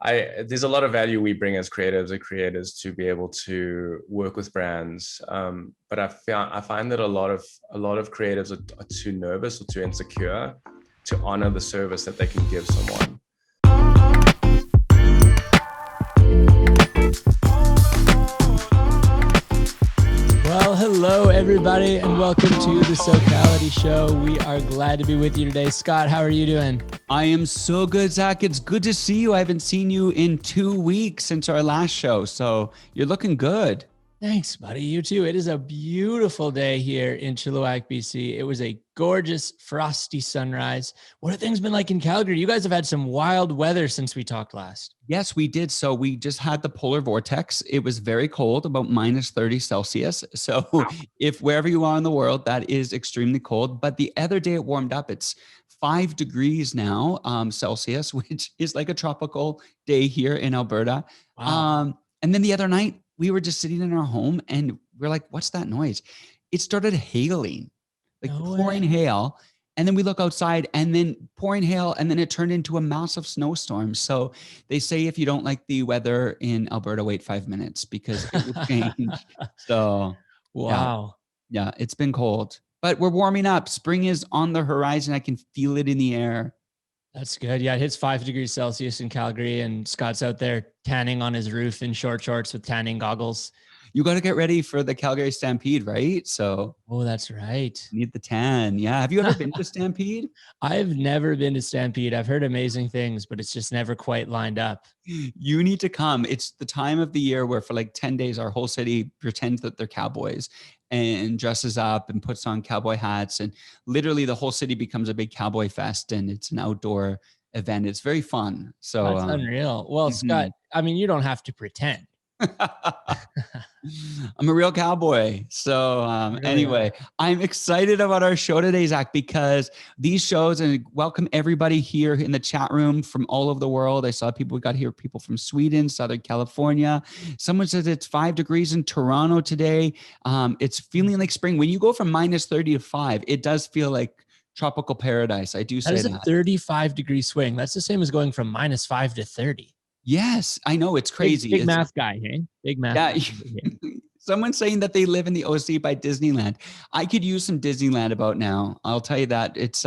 there's a lot of value we bring as creatives or creators to be able to work with brands. But I find that a lot of creatives are too nervous or too insecure to honor the service that they can give someone. Well, hello everybody, and welcome to the Socality show. We are glad to be with you today. Scott, how are you doing? I am so good, Zach. It's good to see you. I haven't seen you in 2 weeks since our last show, so you're looking good. Thanks, buddy. You too. It is a beautiful day here in Chilliwack, BC. It was a gorgeous, frosty sunrise. What have things been like in Calgary? You guys have had some wild weather since we talked last. Yes, we did. So we just had the polar vortex. It was very cold, about minus 30 Celsius. So if wherever you are in the world, that is extremely cold. But the other day it warmed up. It's 5 degrees now, Celsius, which is like a tropical day here in Alberta. Wow. And then the other night, we were just sitting in our home and we're like, what's that noise? It started hailing, like pouring hail. And then we look outside and then pouring hail, and then it turned into a massive snowstorm. So they say if you don't like the weather in Alberta, wait 5 minutes because it will change. So wow. Yeah, it's been cold, but we're warming up. Spring is on the horizon. I can feel it in the air. That's good. Yeah, it hits 5 degrees Celsius in Calgary, and Scott's out there tanning on his roof in short shorts with tanning goggles. You got to get ready for the Calgary Stampede, right? So, oh, that's right. Need the tan. Yeah. Have you ever been to Stampede? I've never been to Stampede. I've heard amazing things, but it's just never quite lined up. You need to come. It's the time of the year where for like 10 days, our whole city pretends that they're cowboys and dresses up and puts on cowboy hats. And literally the whole city becomes a big cowboy fest, and it's an outdoor event. It's very fun. So that's unreal. Well, Scott, I mean, you don't have to pretend. I'm a real cowboy. So anyway, I'm excited about our show today, Zach, because these shows, and welcome everybody here in the chat room from all over the world. I saw people, we got here, people from Sweden, Southern California. Someone says it's 5 degrees in Toronto today. It's feeling like spring. When you go from minus 30 to 5, it does feel like tropical paradise. I do say that. That is a 35-degree swing. That's the same as going from minus 5 to 30. Yes, I know. It's crazy. Big math guy, hey? Big math guy. Someone's saying that they live in the OC by Disneyland. I could use some Disneyland about now. I'll tell you that. It's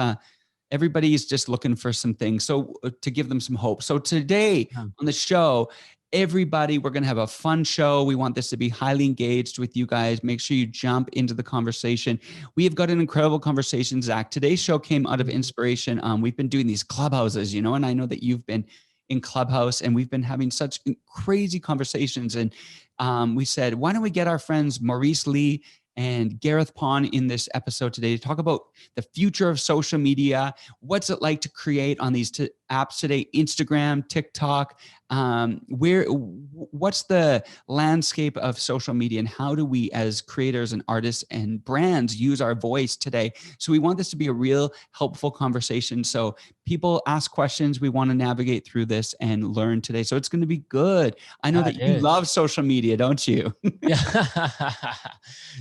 everybody's just looking for some things. So to give them some hope. So today on the show, everybody, we're going to have a fun show. We want this to be highly engaged with you guys. Make sure you jump into the conversation. We have got an incredible conversation, Zach. Today's show came out of inspiration. We've been doing these clubhouses, you know, and I know that you've been in Clubhouse, and we've been having such crazy conversations. And we said, why don't we get our friends Maurice Li and Gareth Pon in this episode today to talk about the future of social media. What's it like to create on these apps today? Instagram, TikTok, what's the landscape of social media, and how do we as creators and artists and brands use our voice today? So we want this to be a real helpful conversation. So people ask questions. We want to navigate through this and learn today. So it's going to be good. I know that you love social media, don't you?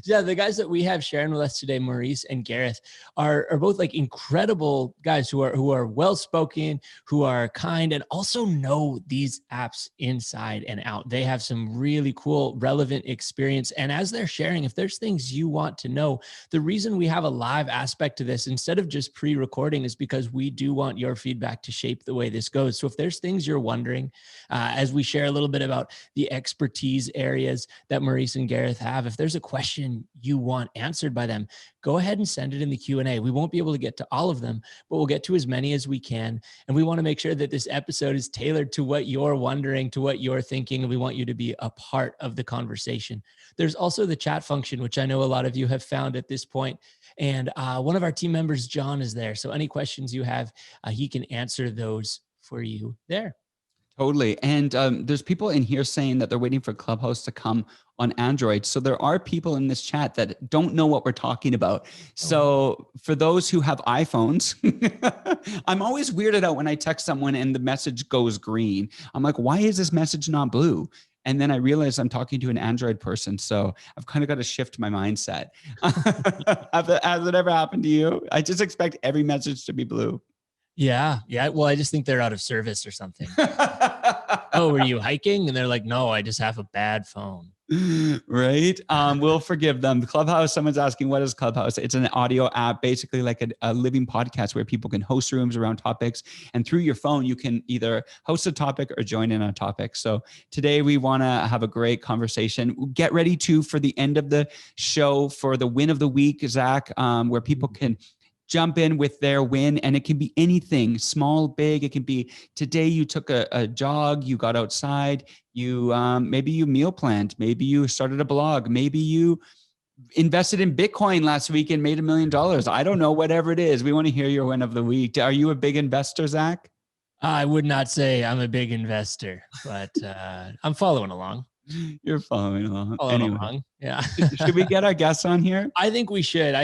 Yeah, the guys that we have sharing with us today, Maurice and Gareth, are both like incredible guys who are well-spoken, who are kind, and also know these apps inside and out. They have some really cool, relevant experience. And as they're sharing, if there's things you want to know, the reason we have a live aspect to this instead of just pre-recording is because we do want your feedback to shape the way this goes. So if there's things you're wondering, as we share a little bit about the expertise areas that Maurice and Gareth have, if there's a question you want answered by them, go ahead and send it in the Q&A. We won't be able to get to all of them, but we'll get to as many as we can. And we want to make sure that this episode is tailored to what you're wondering, to what you're thinking, and we want you to be a part of the conversation. There's also the chat function, which I know a lot of you have found at this point. And one of our team members, John, is there. So any questions you have, he can answer those for you there. Totally. And there's people in here saying that they're waiting for Clubhouse to come on Android. So there are people in this chat that don't know what we're talking about. So for those who have iPhones, I'm always weirded out when I text someone and the message goes green. I'm like, why is this message not blue? And then I realized I'm talking to an Android person. So I've kind of got to shift my mindset. Has it ever happened to you? I just expect every message to be blue. Yeah. Well, I just think they're out of service or something. oh, were you hiking? And they're like, no, I just have a bad phone. Right. We'll forgive them. Clubhouse, someone's asking, what is Clubhouse? It's an audio app, basically like a living podcast where people can host rooms around topics. And through your phone, you can either host a topic or join in on a topic. So today we want to have a great conversation. Get ready for the end of the show for the win of the week, Zach, where people can jump in with their win, and it can be anything, small, big. It can be today you took a jog, you got outside, you maybe you meal planned, maybe you started a blog, maybe you invested in Bitcoin last week and made $1 million. I don't know, whatever it is. We want to hear your win of the week. Are you a big investor, Zach? I would not say I'm a big investor, but I'm following along. You're following along. Along. Yeah. Should we get our guests on here? I think we should.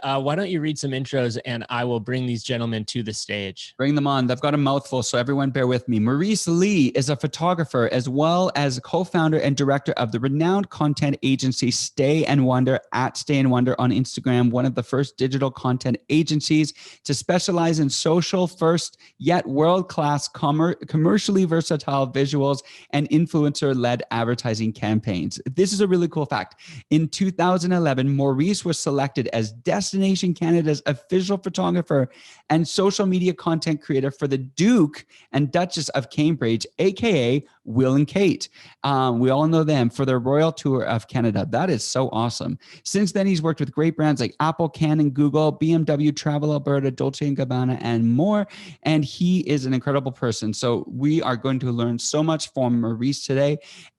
Why don't you read some intros and I will bring these gentlemen to the stage. Bring them on. They've got a mouthful, so everyone bear with me. Maurice Li is a photographer as well as co-founder and director of the renowned content agency Stay and Wonder at Stay and Wonder on Instagram, one of the first digital content agencies to specialize in social first yet world-class commercially versatile visuals and influencer-led advertising campaigns. This is a really cool fact. In 2011, Maurice was selected as Destination Canada's official photographer and social media content creator for the Duke and Duchess of Cambridge, aka Will and Kate. We all know them for their royal tour of Canada. That is so awesome. Since then, he's worked with great brands like Apple, Canon, Google, BMW, Travel Alberta, Dolce & Gabbana, and more. And he is an incredible person. So we are going to learn so much from Maurice today.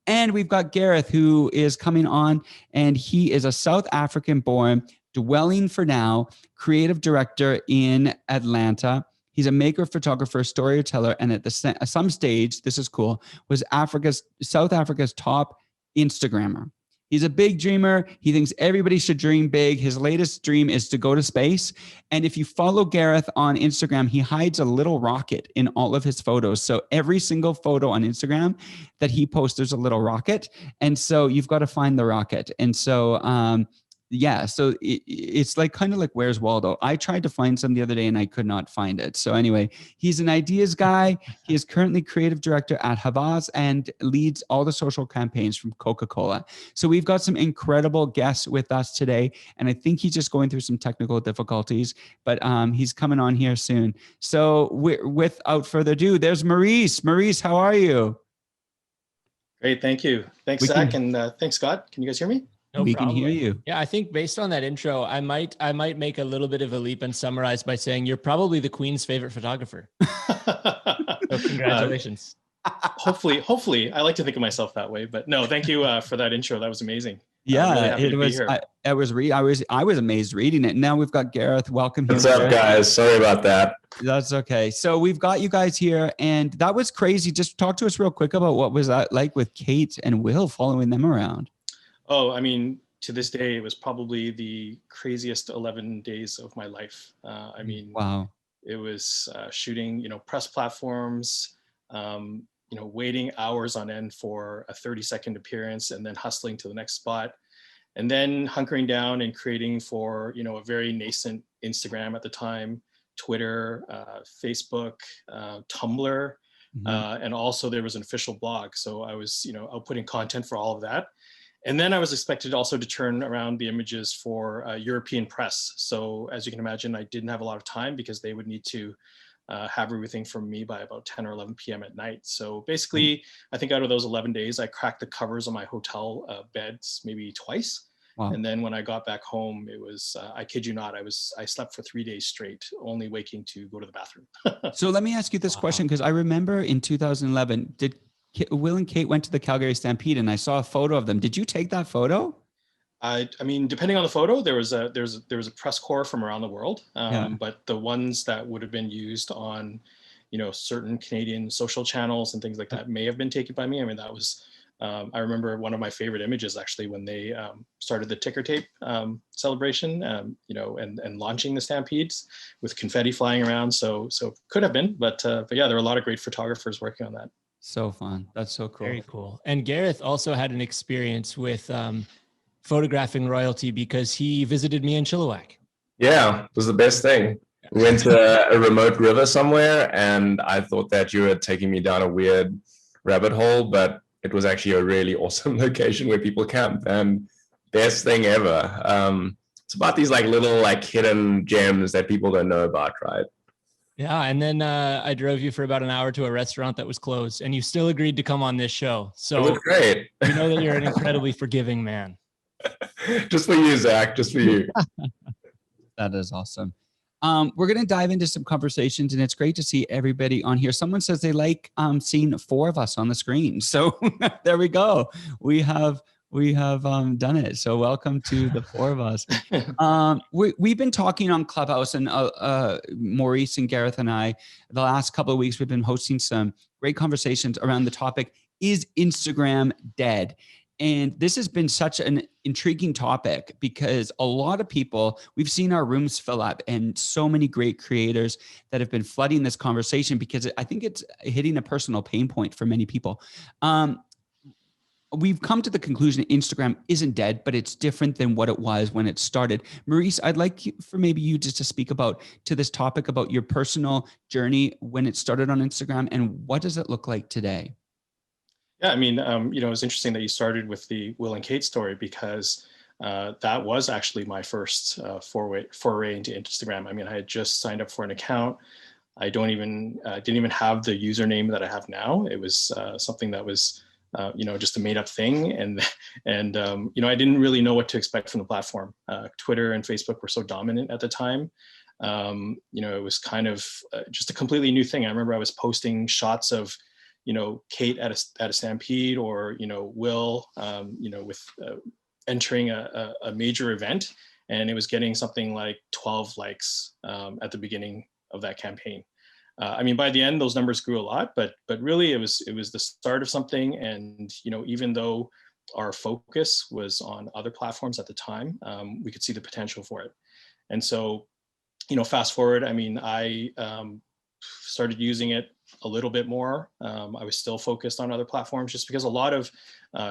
And we've got Gareth, who is coming on, and he is a South African-born, dwelling for now, creative director in Atlanta. He's a maker, photographer, storyteller, and at some stage, this is cool, was South Africa's top Instagrammer. He's a big dreamer. He thinks everybody should dream big. His latest dream is to go to space. And if you follow Gareth on Instagram, he hides a little rocket in all of his photos. So every single photo on Instagram that he posts, there's a little rocket. And so you've got to find the rocket. And so, so it's like kind of like Where's Waldo? I tried to find some the other day and I could not find it. So anyway, he's an ideas guy. He is currently creative director at Havas and leads all the social campaigns from Coca-Cola. So we've got some incredible guests with us today. And I think he's just going through some technical difficulties, but he's coming on here soon. So without further ado, there's Maurice. Maurice, how are you? Great, thank you. Thanks, Zach, and thanks, Scott. Can you guys hear me? No we problem. can hear you. Yeah, I think based on that intro, I might make a little bit of a leap and summarize by saying you're probably the Queen's favorite photographer. So congratulations. Hopefully, I like to think of myself that way. But no, thank you for that intro. That was amazing. Yeah, really it was. I was amazed reading it. Now we've got Gareth. Welcome. What's up, guys? Sorry about that. That's okay. So we've got you guys here, and that was crazy. Just talk to us real quick about what was that like with Kate and Will following them around. Oh, I mean, to this day, it was probably the craziest 11 days of my life. I mean, wow. It was shooting, press platforms, waiting hours on end for a 30-second appearance and then hustling to the next spot. And then hunkering down and creating for, a very nascent Instagram at the time, Twitter, Facebook, Tumblr, and also there was an official blog. So I was, outputting content for all of that. And then I was expected also to turn around the images for European press. So as you can imagine, I didn't have a lot of time because they would need to have everything from me by about 10 or 11 p.m. at night. So basically, I think out of those 11 days, I cracked the covers on my hotel beds maybe twice. Wow. And then when I got back home, it was, I kid you not, I slept for 3 days straight, only waking to go to the bathroom. So let me ask you this question, because I remember in 2011, Will and Kate went to the Calgary Stampede and I saw a photo of them. Did you take that photo? I mean, depending on the photo, there was a press corps from around the world, but the ones that would have been used on, certain Canadian social channels and things like that may have been taken by me. I mean, that was, I remember one of my favorite images actually when they started the ticker tape celebration, and launching the Stampedes with confetti flying around. So could have been, but yeah, there were a lot of great photographers working on that. So fun. That's so cool. Very cool. And Gareth also had an experience with photographing royalty because he visited me in Chilliwack. Yeah, it was the best thing. We went to a remote river somewhere and I thought that you were taking me down a weird rabbit hole, but it was actually a really awesome location where people camp, and best thing ever. It's about these like little like hidden gems that people don't know about, right? Yeah, and then I drove you for about an hour to a restaurant that was closed, and you still agreed to come on this show. So it was great. We know that you're an incredibly forgiving man. Just for you, Zach. Just for you. That is awesome. We're going to dive into some conversations, and it's great to see everybody on here. Someone says they like seeing 4 of us on the screen. So there we go. We have done it. So welcome to the 4 of us. We've been talking on Clubhouse, and Maurice and Gareth and I, the last couple of weeks, we've been hosting some great conversations around the topic, is Instagram dead? And this has been such an intriguing topic because a lot of people, we've seen our rooms fill up, and so many great creators that have been flooding this conversation because I think it's hitting a personal pain point for many people. We've come to the conclusion that Instagram isn't dead, but it's different than what it was when it started. Maurice, I'd like for maybe you just to speak about to this topic about your personal journey when it started on Instagram, and what does it look like today? Yeah, I mean, you know, it's interesting that you started with the Will and Kate story, because that was actually my first foray into Instagram. I mean, I had just signed up for an account. I didn't even have the username that I have now. It was something that was, you know, just a made up thing. And you know, I didn't really know what to expect from the platform. Twitter and Facebook were so dominant at the time. You know, it was kind of just a completely new thing. I remember I was posting shots of, you know, Kate at a stampede, or, you know, Will, you know, with entering a major event, and it was getting something like 12 likes at the beginning of that campaign. I mean, by the end, those numbers grew a lot, but really it was the start of something. And, you know, even though our focus was on other platforms at the time, we could see the potential for it. And so, you know, fast forward, I mean, I started using it a little bit more. I was still focused on other platforms just because a lot of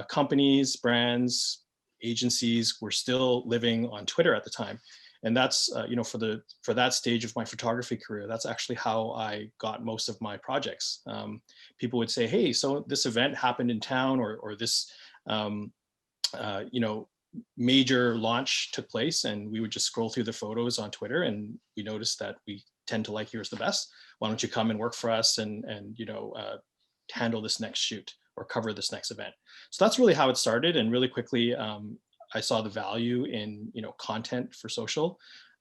companies, brands, agencies were still living on Twitter at the time. And that's, you know, for that stage of my photography career, that's actually how I got most of my projects. People would say, hey, so this event happened in town, or this, you know, major launch took place, and we would just scroll through the photos on Twitter, and we noticed that we tend to like yours the best. Why don't you come and work for us and you know, handle this next shoot or cover this next event? So that's really how it started. And really quickly, I saw the value in, you know, content for social.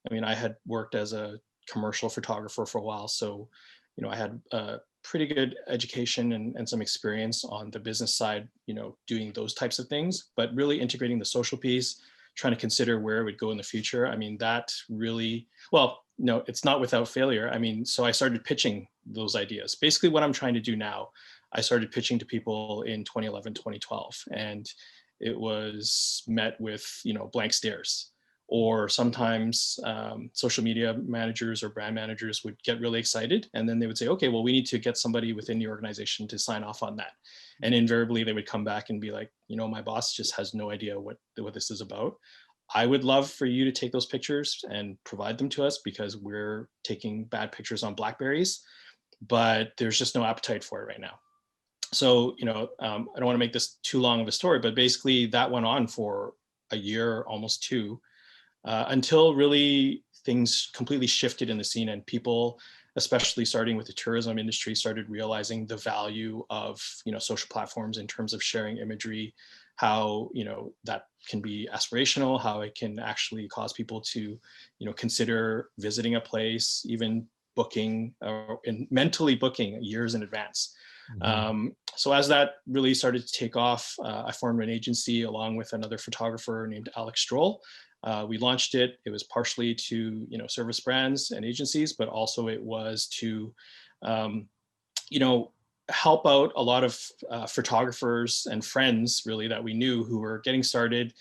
I mean, I had worked as a commercial photographer for a while, so, you know, I had a pretty good education and some experience on the business side, you know, doing those types of things, but really integrating the social piece, trying to consider where it would go in the future. I mean, that really, well, no, it's not without failure. I mean, so I started pitching those ideas. Basically what I'm trying to do now, I started pitching to people in 2011, 2012, and it was met with, you know, blank stares. Or sometimes social media managers or brand managers would get really excited, and then they would say, okay, well, we need to get somebody within the organization to sign off on that. And invariably they would come back and be like, you know, my boss just has no idea what this is about. I would love for you to take those pictures and provide them to us, because we're taking bad pictures on Blackberries, but there's just no appetite for it right now. So, you know, I don't want to make this too long of a story, but basically that went on for a year, almost 2, until really things completely shifted in the scene, and people, especially starting with the tourism industry, started realizing the value of, you know, social platforms in terms of sharing imagery, how, you know, that can be aspirational, how it can actually cause people to, you know, consider visiting a place, even booking and mentally booking years in advance. Mm-hmm. So as that really started to take off, I formed an agency along with another photographer named Alex Stroll. We launched it. It was partially to, you know, service brands and agencies, but also it was to, you know, help out a lot of photographers and friends really that we knew who were getting started,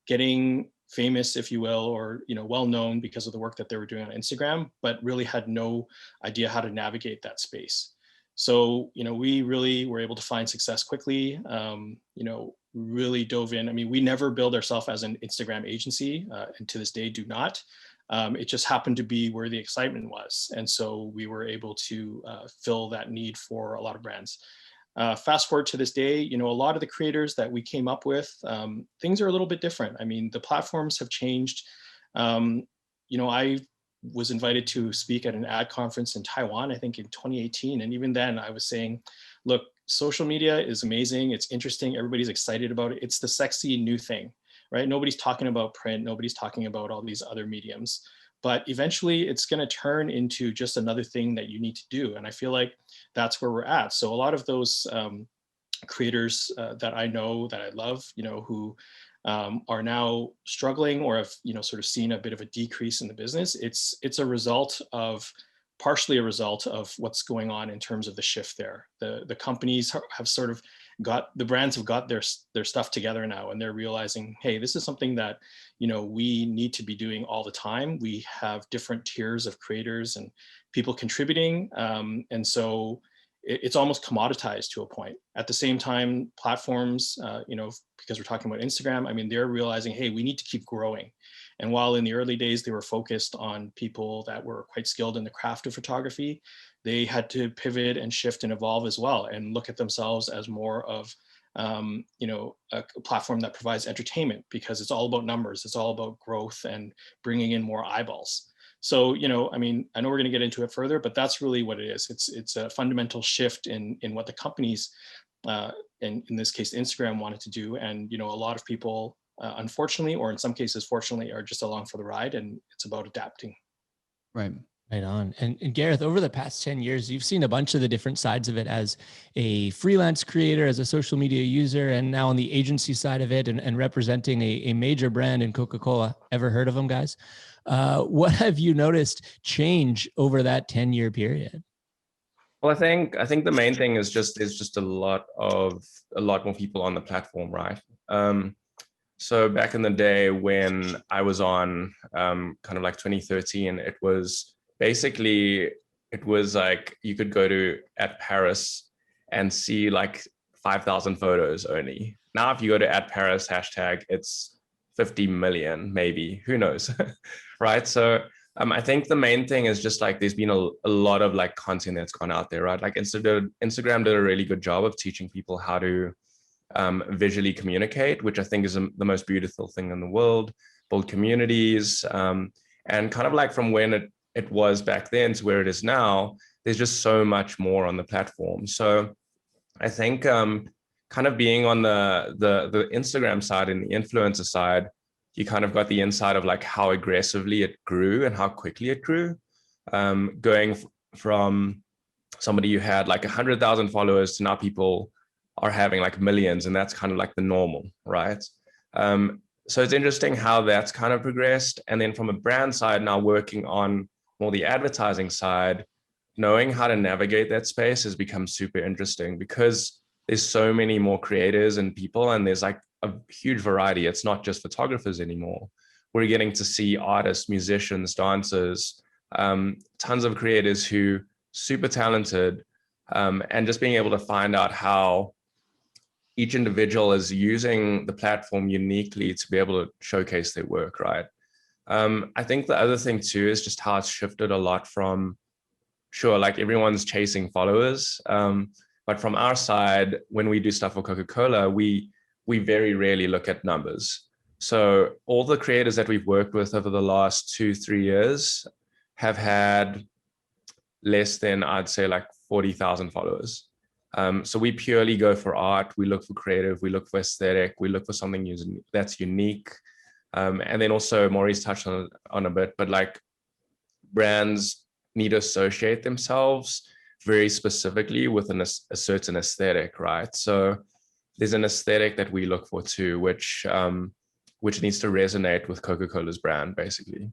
getting famous, if you will, or, you know, well known because of the work that they were doing on Instagram, but really had no idea how to navigate that space. So, you know, we really were able to find success quickly, you know, really dove in. I mean, we never billed ourselves as an Instagram agency, and to this day do not. It just happened to be where the excitement was. And so we were able to fill that need for a lot of brands. Fast forward to this day, you know, a lot of the creators that we came up with, things are a little bit different. I mean, the platforms have changed. You know, I was invited to speak at an ad conference in Taiwan, I think in 2018. And even then I was saying, look, social media is amazing. It's interesting. Everybody's excited about it. It's the sexy new thing, right? Nobody's talking about print. Nobody's talking about all these other mediums. But eventually it's going to turn into just another thing that you need to do. And I feel like that's where we're at. So a lot of those creators that I know, that I love, you know, who are now struggling or have, you know, sort of seen a bit of a decrease in the business, it's a result of, partially a result of what's going on in terms of the shift there. The companies have sort of the brands have got their stuff together now, and they're realizing, hey, this is something that, you know, we need to be doing all the time. We have different tiers of creators and people contributing. And so it's almost commoditized to a point. At the same time, platforms, you know, because we're talking about Instagram, I mean, they're realizing, hey, we need to keep growing. And while in the early days, they were focused on people that were quite skilled in the craft of photography, they had to pivot and shift and evolve as well, and look at themselves as more of, you know, a platform that provides entertainment, because it's all about numbers. It's all about growth and bringing in more eyeballs. So, you know, I mean, I know we're going to get into it further, but that's really what it is. It's a fundamental shift in what the companies, in this case, Instagram, wanted to do. And, you know, a lot of people, unfortunately, or in some cases, fortunately, are just along for the ride, and it's about adapting. Right. Right on. And Gareth, over the past 10 years, you've seen a bunch of the different sides of it as a freelance creator, as a social media user, and now on the agency side of it, and representing a major brand in Coca-Cola. Ever heard of them, guys? What have you noticed change over that 10-year period? Well, I think the main thing is just there's just a lot more people on the platform, right? So back in the day when I was on, kind of like 2013, it was basically, it was like you could go to @Paris and see like 5,000 photos only. Now, if you go to @Paris hashtag, it's 50 million, maybe, who knows, right? So I think the main thing is just like there's been a lot of like content that's gone out there, right? Like Instagram did a really good job of teaching people how to visually communicate, which I think is the most beautiful thing in the world, build communities, and kind of like from when it was back then to where it is now, there's just so much more on the platform. So I think kind of being on the Instagram side and the influencer side, you kind of got the insight of like how aggressively it grew and how quickly it grew, going from somebody who had like 100,000 followers to now people are having like millions, and that's kind of like the normal, right? So it's interesting how that's kind of progressed. And then from a brand side, now working on more the advertising side, knowing how to navigate that space has become super interesting, because there's so many more creators and people, and there's like a huge variety. It's not just photographers anymore. We're getting to see artists, musicians, dancers, tons of creators who super talented, and just being able to find out how each individual is using the platform uniquely to be able to showcase their work, right? I think the other thing too is just how it's shifted a lot from, sure, like everyone's chasing followers, but from our side, when we do stuff for Coca-Cola, we very rarely look at numbers. So all the creators that we've worked with over the last 2-3 years have had less than, I'd say, like 40,000 followers. So we purely go for art. We look for creative. We look for aesthetic. We look for something that's unique. And then also Maurice touched on a bit, but like brands need to associate themselves very specifically with a certain aesthetic, right? So there's an aesthetic that we look for too, which needs to resonate with Coca-Cola's brand, basically.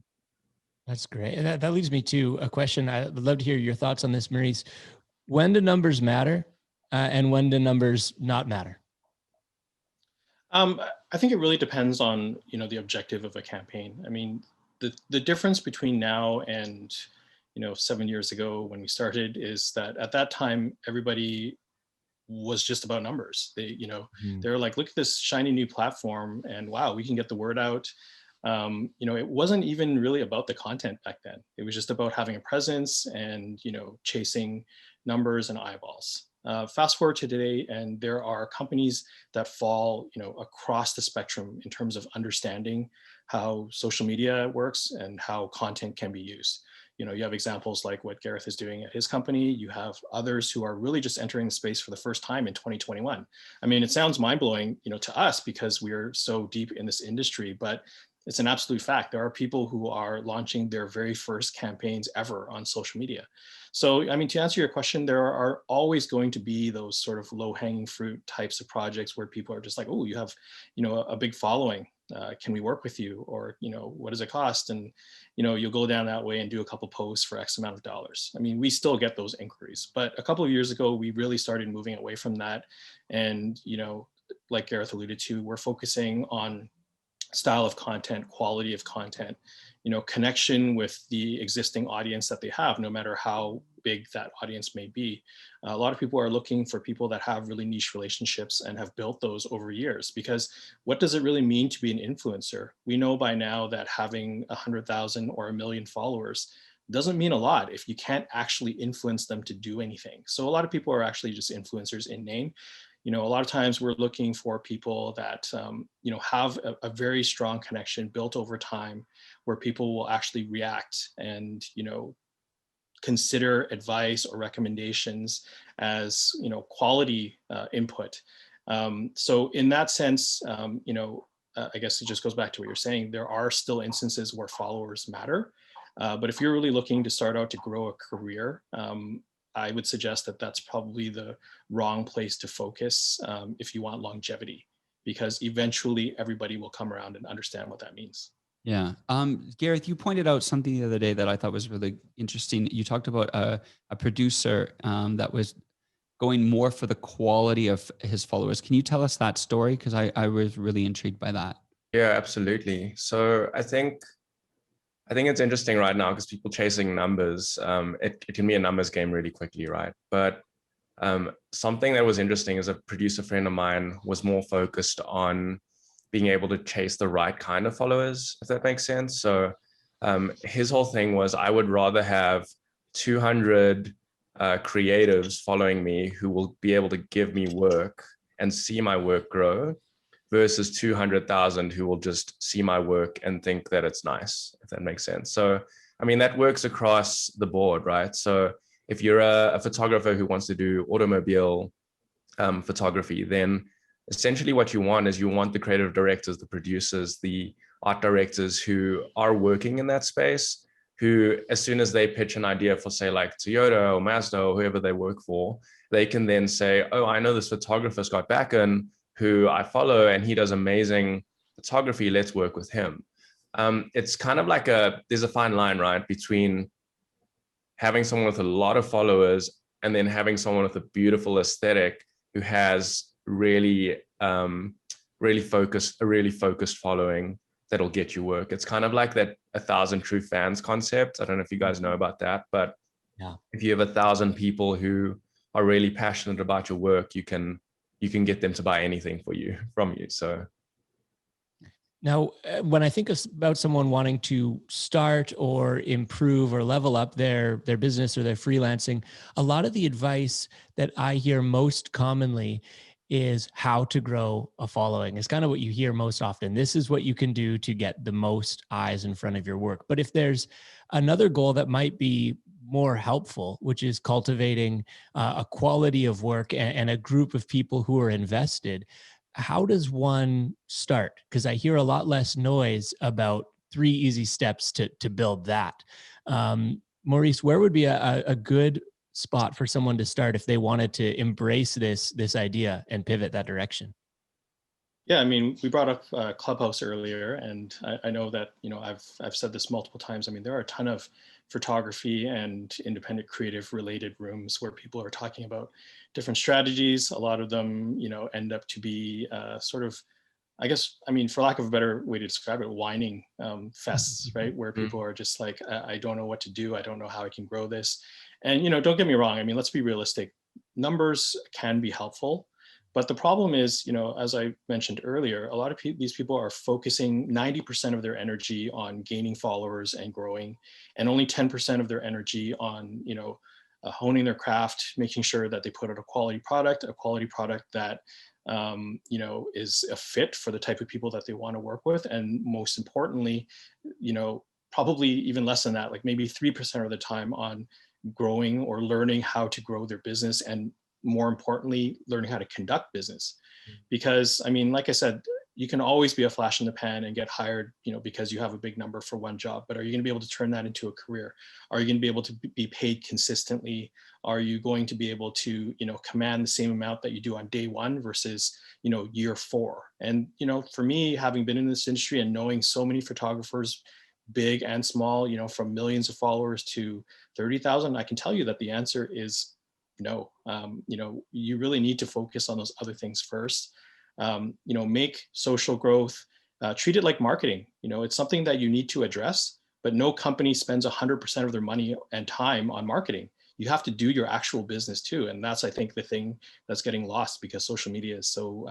That's great. And that leads me to a question. I'd love to hear your thoughts on this, Maurice. When do numbers matter, and when do numbers not matter? I think it really depends on, you know, the objective of a campaign. I mean, the difference between now and, you know, 7 years ago when we started is that at that time, everybody was just about numbers. They, you know, they're like, look at this shiny new platform and wow, we can get the word out. You know, it wasn't even really about the content back then. It was just about having a presence and, you know, chasing numbers and eyeballs. Fast forward to today, and there are companies that fall, across the spectrum in terms of understanding how social media works and how content can be used. You have examples like what Gareth is doing at his company. You have others who are really just entering the space for the first time in 2021. I mean, it sounds mind-blowing, to us because we're so deep in this industry, but it's an absolute fact. There are people who are launching their very first campaigns ever on social media. So, I mean, to answer your question, there are always going to be those sort of low-hanging fruit types of projects where people are just like, oh, you have, a big following. Can we work with you? Or, what does it cost? And, you'll go down that way and do a couple posts for X amount of dollars. I mean, we still get those inquiries, but a couple of years ago, we really started moving away from that. And, like Gareth alluded to, we're focusing on style of content, quality of content, connection with the existing audience that they have, no matter how big that audience may be. A lot of people are looking for people that have really niche relationships and have built those over years, because what does it really mean to be an influencer? We know by now that having 100,000 or 1 million followers doesn't mean a lot if you can't actually influence them to do anything. So a lot of people are actually just influencers in name. A lot of times we're looking for people that, have a very strong connection built over time where people will actually react and, consider advice or recommendations as, quality input. So in that sense, I guess it just goes back to what you're saying. There are still instances where followers matter. But if you're really looking to start out to grow a career, I would suggest that that's probably the wrong place to focus if you want longevity, because eventually everybody will come around and understand what that means. Yeah. Gareth, you pointed out something the other day that I thought was really interesting. You talked about a producer that was going more for the quality of his followers. Can you tell us that story? Because I was really intrigued by that. Yeah, absolutely. So I think it's interesting right now because people chasing numbers, it can be a numbers game really quickly, right? But something that was interesting is a producer friend of mine was more focused on being able to chase the right kind of followers, if that makes sense. So his whole thing was, I would rather have 200 creatives following me who will be able to give me work and see my work grow, versus 200,000 who will just see my work and think that it's nice, if that makes sense. So, I mean, that works across the board, right? So if you're a photographer who wants to do automobile photography, then essentially what you want is you want the creative directors, the producers, the art directors who are working in that space, who, as soon as they pitch an idea for, say, like Toyota or Mazda or whoever they work for, they can then say, oh, I know this photographer, Scott Backen, who I follow, and he does amazing photography. Let's work with him. It's kind of like there's a fine line, right, between having someone with a lot of followers and then having someone with a beautiful aesthetic who has really focused following that'll get you work. It's kind of like that 1,000 true fans concept. I don't know if you guys know about that, but yeah, if you have 1,000 people who are really passionate about your work, you can get them to buy anything from you. So now, when I think about someone wanting to start or improve or level up their business or their freelancing, a lot of the advice that I hear most commonly is how to grow a following. It's kind of what you hear most often. This is what you can do to get the most eyes in front of your work. But if there's another goal that might be more helpful, which is cultivating a quality of work and a group of people who are invested, how does one start? Because I hear a lot less noise about 3 easy steps to build that. Maurice, where would be a good spot for someone to start if they wanted to embrace this idea and pivot that direction? Yeah, I mean, we brought up Clubhouse earlier, and I know that, I've said this multiple times. I mean, there are a ton of photography and independent creative related rooms where people are talking about different strategies. A lot of them, end up to be sort of, I guess, I mean, for lack of a better way to describe it, whining fests, right? Where people are just like, I don't know what to do. I don't know how I can grow this. And, don't get me wrong. I mean, let's be realistic. Numbers can be helpful. But the problem is, as I mentioned earlier, a lot of these people are focusing 90% of their energy on gaining followers and growing, and only 10% of their energy on, honing their craft, making sure that they put out a quality product that you know, is a fit for the type of people that they want to work with. And most importantly, you know, probably even less than that, like maybe 3% of the time on growing or learning how to grow their business, and more importantly, learning how to conduct business. Because I mean, like I said, you can always be a flash in the pan and get hired, you know, because you have a big number for one job, but are you going to be able to turn that into a career? Are you going to be able to be paid consistently? Are you going to be able to, you know, command the same amount that you do on day one versus, you know, year 4? And, you know, for me, having been in this industry and knowing so many photographers, big and small, you know, from millions of followers to 30,000, I can tell you that the answer is no. You know, you really need to focus on those other things first. You know, make social growth, treat it like marketing. You know, it's something that you need to address, but no company spends 100% of their money and time on marketing. You have to do your actual business too. And that's, I think, the thing that's getting lost, because social media is so,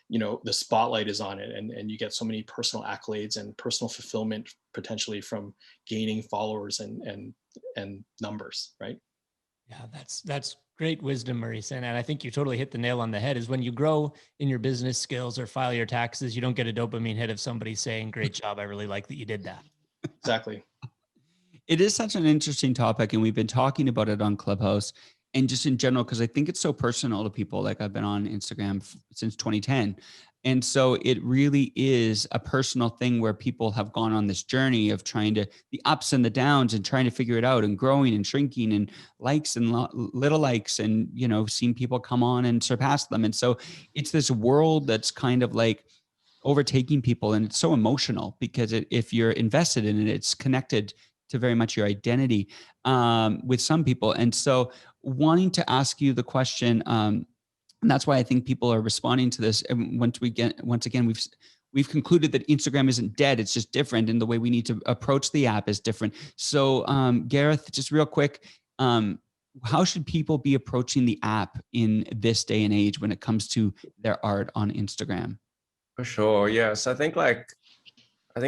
you know, the spotlight is on it, and you get so many personal accolades and personal fulfillment potentially from gaining followers and numbers, right? Yeah, that's great wisdom, Maurice. And I think you totally hit the nail on the head. Is when you grow in your business skills or file your taxes, you don't get a dopamine hit of somebody saying, "Great job, I really like that you did that." Exactly. It is such an interesting topic, and we've been talking about it on Clubhouse and just in general, because I think it's so personal to people. Like, I've been on Instagram since 2010. And so it really is a personal thing where people have gone on this journey of trying to, the ups and the downs, and trying to figure it out, and growing and shrinking, and likes and little likes, and, you know, seeing people come on and surpass them. And so it's this world that's kind of like overtaking people. And it's so emotional because if you're invested in it, it's connected to very much your identity with some people. And so wanting to ask you the question, and that's why I think people are responding to this. And once again, we've concluded that Instagram isn't dead. It's just different. And the way we need to approach the app is different. So Gareth, just real quick, how should people be approaching the app in this day and age when it comes to their art on Instagram? For sure. Yes. I think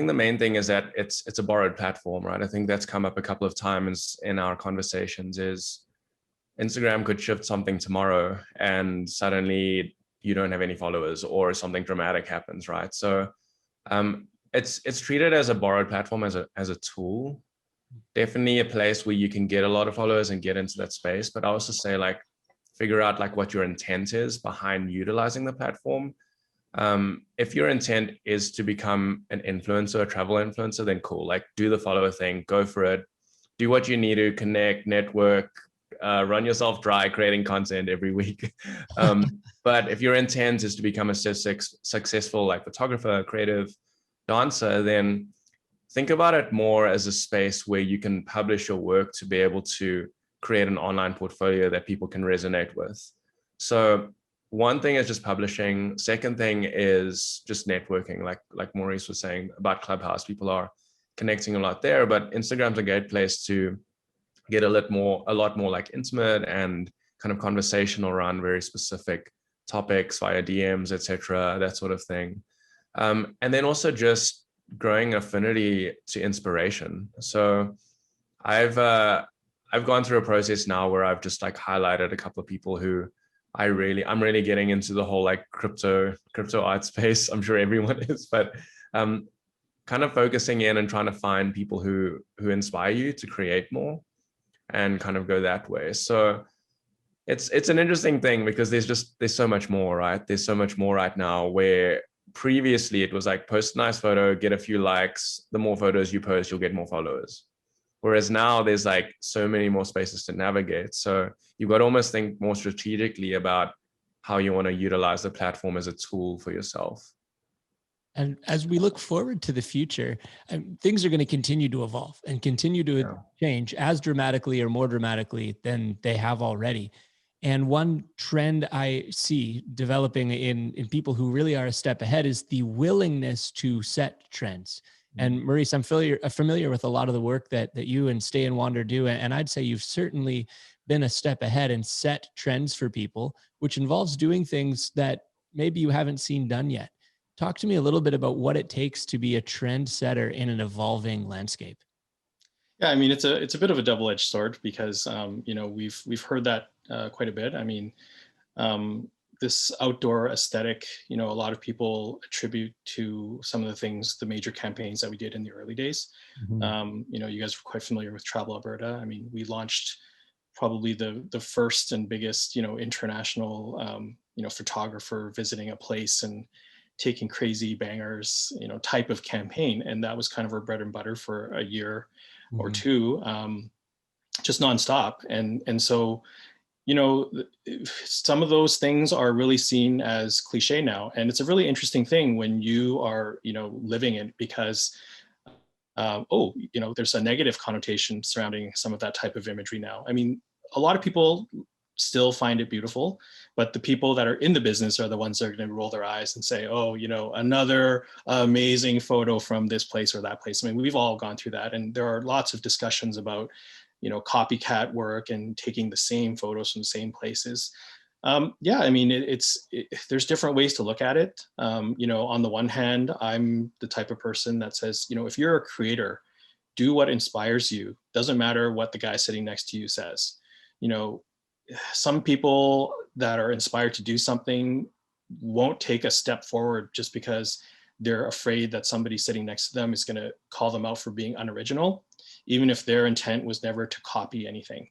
the main thing is that it's a borrowed platform, right? I think that's come up a couple of times in our conversations. Is Instagram could shift something tomorrow and suddenly you don't have any followers, or something dramatic happens, right? So it's treated as a borrowed platform, as a tool. Definitely a place where you can get a lot of followers and get into that space. But I also say, like, figure out like what your intent is behind utilizing the platform. If your intent is to become an influencer, a travel influencer, then cool. Like, do the follower thing, go for it, do what you need to connect, network, run yourself dry, creating content every week. But if your intent is to become a successful like photographer, creative, dancer, then think about it more as a space where you can publish your work to be able to create an online portfolio that people can resonate with. So one thing is just publishing. Second thing is just networking, like Maurice was saying about Clubhouse. People are connecting a lot there, but Instagram's a great place to get a lot more like intimate and kind of conversational around very specific topics via DMs, etc., that sort of thing. And then also just growing affinity to inspiration. So I've gone through a process now where I've just like highlighted a couple of people who I'm really getting into the whole like crypto art space. I'm sure everyone is, but kind of focusing in and trying to find people who inspire you to create more and kind of go that way. So it's an interesting thing because there's so much more, right? There's so much more right now, where previously it was like, post a nice photo, get a few likes. The more photos you post, you'll get more followers. Whereas now there's like so many more spaces to navigate. So you've got to almost think more strategically about how you want to utilize the platform as a tool for yourself. And as we look forward to the future, things are going to continue to evolve and continue to change as dramatically or more dramatically than they have already. And one trend I see developing in people who really are a step ahead is the willingness to set trends. And Maurice, I'm familiar with a lot of the work that you and Stay and Wander do. And I'd say you've certainly been a step ahead and set trends for people, which involves doing things that maybe you haven't seen done yet. Talk to me a little bit about what it takes to be a trend setter in an evolving landscape. Yeah, I mean, it's a bit of a double-edged sword because you know, we've heard that quite a bit. I mean, this outdoor aesthetic, you know, a lot of people attribute to some of the things, the major campaigns that we did in the early days. You know, you guys are quite familiar with Travel Alberta. I mean, we launched probably the first and biggest, you know, international, you know, photographer visiting a place and taking crazy bangers, you know, type of campaign. And that was kind of our bread and butter for a year or two, just nonstop. And so, you know, some of those things are really seen as cliche now. And it's a really interesting thing when you are, you know, living it, because oh, you know, there's a negative connotation surrounding some of that type of imagery now. I mean, a lot of people still find it beautiful, but the people that are in the business are the ones that are going to roll their eyes and say, oh, you know, another amazing photo from this place or that place. I mean, we've all gone through that, and there are lots of discussions about, you know, copycat work and taking the same photos from the same places. Yeah, I mean, there's different ways to look at it. You know, on the one hand, I'm the type of person that says, you know, if you're a creator, do what inspires you. Doesn't matter what the guy sitting next to you says. You know, some people that are inspired to do something won't take a step forward just because they're afraid that somebody sitting next to them is going to call them out for being unoriginal, even if their intent was never to copy anything.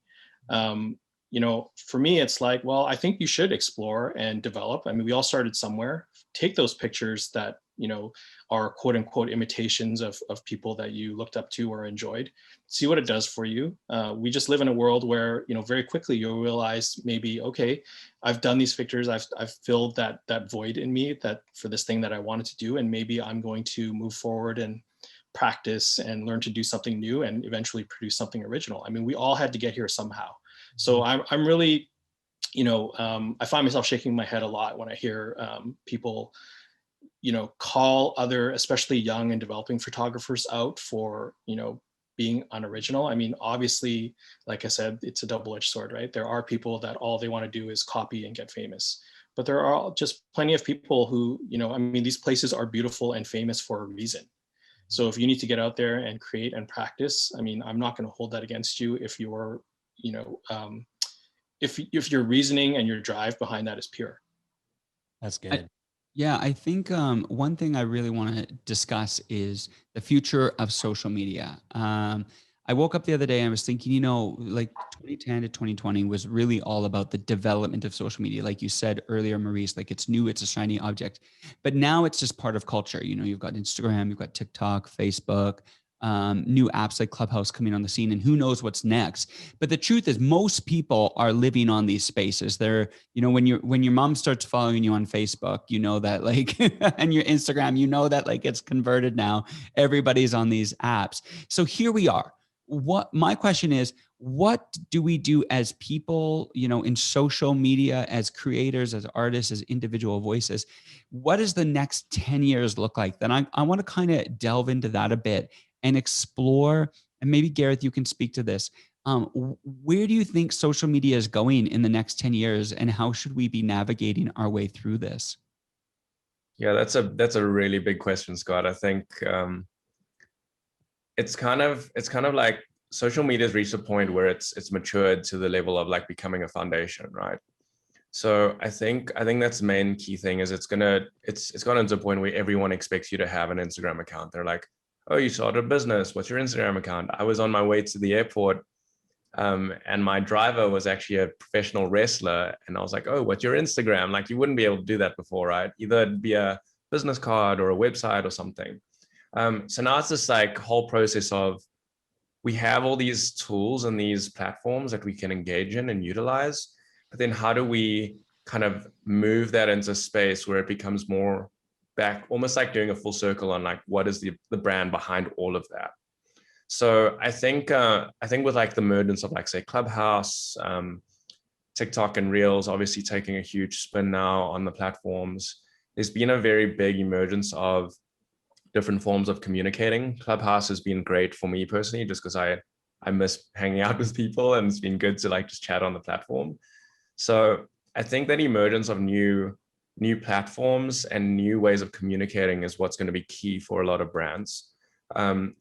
You know, for me, it's like, well, I think you should explore and develop. I mean, we all started somewhere. Take those pictures that, you know, are quote unquote imitations of people that you looked up to or enjoyed. See what it does for you. We just live in a world where, you know, very quickly you'll realize maybe, okay, I've done these pictures. I've filled that void in me that for this thing that I wanted to do. And maybe I'm going to move forward and practice and learn to do something new and eventually produce something original. I mean, we all had to get here somehow. So I'm really, you know, I find myself shaking my head a lot when I hear people, you know, call other, especially young and developing photographers out for, you know, being unoriginal. I mean, obviously, like I said, it's a double-edged sword, right? There are people that all they want to do is copy and get famous. But there are just plenty of people who, you know, I mean, these places are beautiful and famous for a reason. So if you need to get out there and create and practice, I mean, I'm not going to hold that against you if you're, you know, if your reasoning and your drive behind that is pure. That's good. Yeah, I think one thing I really want to discuss is the future of social media. I woke up the other day and I was thinking, you know, like 2010 to 2020 was really all about the development of social media. Like you said earlier, Maurice, like it's new, it's a shiny object, but now it's just part of culture. You know, you've got Instagram, you've got TikTok, Facebook, new apps like Clubhouse coming on the scene, and who knows what's next. But the truth is most people are living on these spaces. They're, you know, when your mom starts following you on Facebook, you know that like, and your Instagram, you know that like it's converted now. Everybody's on these apps. So here we are. What my question is, what do we do as people, you know, in social media, as creators, as artists, as individual voices? What does the next 10 years look like? Then I want to kind of delve into that a bit and explore, and maybe Gareth, you can speak to this. Where do you think social media is going in the next 10 years, and how should we be navigating our way through this? Yeah, that's a really big question, Scott. I think it's kind of like social media has reached a point where it's matured to the level of like becoming a foundation, right? So I think that's the main key thing is it's gotten to a point where everyone expects you to have an Instagram account. They're like, oh, you started a business. What's your Instagram account? I was on my way to the airport and my driver was actually a professional wrestler. And I was like, oh, what's your Instagram? Like you wouldn't be able to do that before, right? Either it'd be a business card or a website or something. So now it's this like whole process of we have all these tools and these platforms that we can engage in and utilize. But then how do we kind of move that into space where it becomes more back, almost like doing a full circle on like, what is the brand behind all of that? So I think with like the emergence of like, say, Clubhouse, TikTok and Reels, obviously taking a huge spin now on the platforms, there's been a very big emergence of different forms of communicating. Clubhouse has been great for me personally, just because I miss hanging out with people and it's been good to like just chat on the platform. So I think that emergence of new platforms and new ways of communicating is what's going to be key for a lot of brands.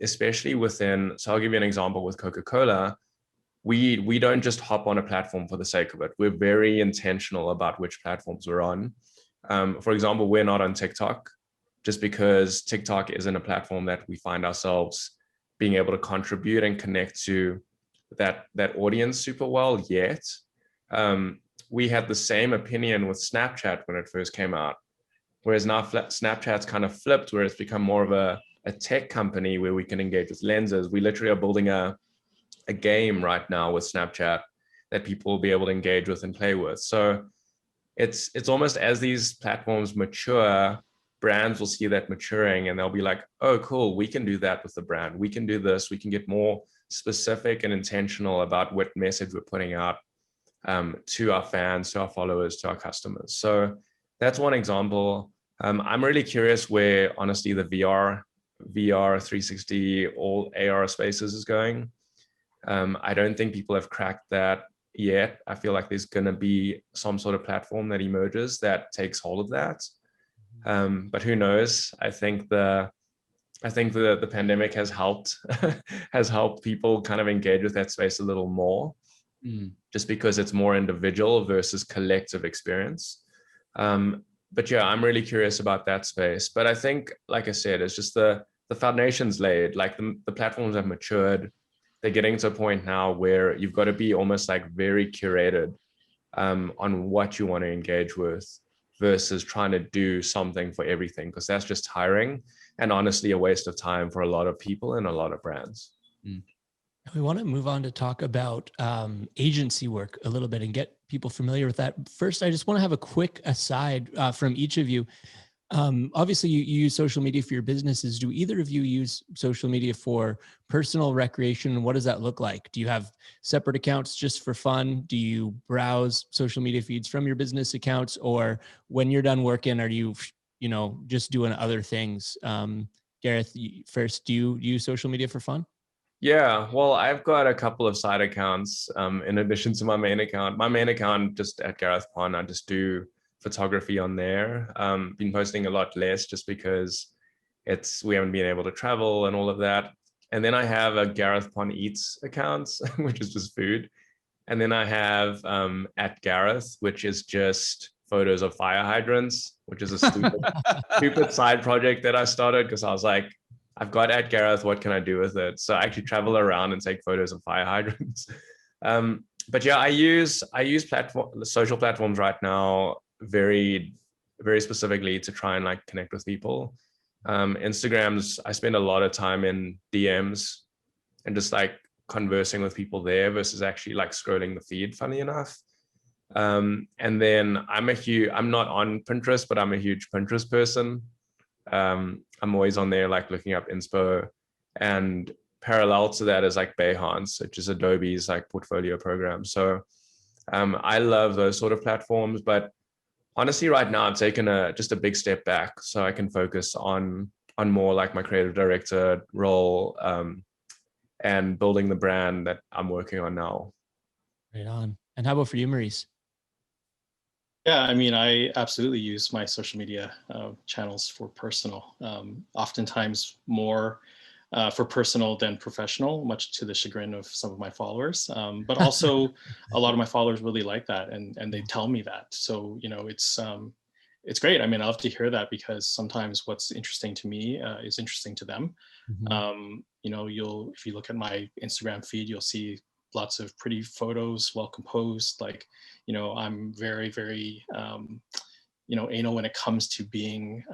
especially within, so I'll give you an example with Coca-Cola. We don't just hop on a platform for the sake of it. We're very intentional about which platforms we're on. For example, we're not on TikTok just because TikTok isn't a platform that we find ourselves being able to contribute and connect to that audience super well yet. We had the same opinion with Snapchat when it first came out, whereas now Snapchat's kind of flipped, where it's become more of a tech company where we can engage with lenses. We literally are building a game right now with Snapchat that people will be able to engage with and play with. So it's almost as these platforms mature, brands will see that maturing and they'll be like, oh, cool, we can do that with the brand. We can do this. We can get more specific and intentional about what message we're putting out to our fans, to our followers, to our customers. So that's one example. I'm really curious where, honestly, the VR 360, all AR spaces is going. I don't think people have cracked that yet. I feel like there's going to be some sort of platform that emerges that takes hold of that. But who knows? I think the pandemic has helped has helped people kind of engage with that space a little more, just because it's more individual versus collective experience. But yeah, I'm really curious about that space. But I think, like I said, it's just the foundation's laid. Like the platforms have matured. They're getting to a point now where you've got to be almost like very curated on what you want to engage with versus trying to do something for everything, because that's just tiring and honestly a waste of time for a lot of people and a lot of brands. We want to move on to talk about agency work a little bit and get people familiar with that. First, I just want to have a quick aside from each of you. Obviously, you use social media for your businesses. Do either of you use social media for personal recreation? What does that look like? Do you have separate accounts just for fun? Do you browse social media feeds from your business accounts? Or when you're done working, are you, just doing other things? Gareth, first, do you use social media for fun? Yeah, well, I've got a couple of side accounts in addition to my main account. My main account, just at Gareth Pon, I just do photography on there. Been posting a lot less just because we haven't been able to travel and all of that. And then I have a Gareth Pon Eats account, which is just food. And then I have at Gareth, which is just photos of fire hydrants, which is a stupid side project that I started because I was like, I've got at Gareth, what can I do with it? So I actually travel around and take photos of fire hydrants. But yeah, I use social platforms right now very, very specifically to try and like connect with people. Instagrams, I spend a lot of time in DMs and just like conversing with people there versus actually like scrolling the feed, funny enough. And then I'm not on Pinterest, but I'm a huge Pinterest person. I'm always on there like looking up inspo, and parallel to that is like Behance, which is Adobe's like portfolio program. So I love those sort of platforms, but honestly right now I've taken just a big step back so I can focus on more like my creative director role and building the brand that I'm working on now. Right on. And how about for you, Maurice? Yeah, I mean, I absolutely use my social media channels for personal, oftentimes more for personal than professional, much to the chagrin of some of my followers. But also a lot of my followers really like that and they tell me that. So, it's great. I mean, I love to hear that because sometimes what's interesting to me is interesting to them. Mm-hmm. If you look at my Instagram feed, you'll see lots of pretty photos, well composed. Like, I'm very, very, anal when it comes to being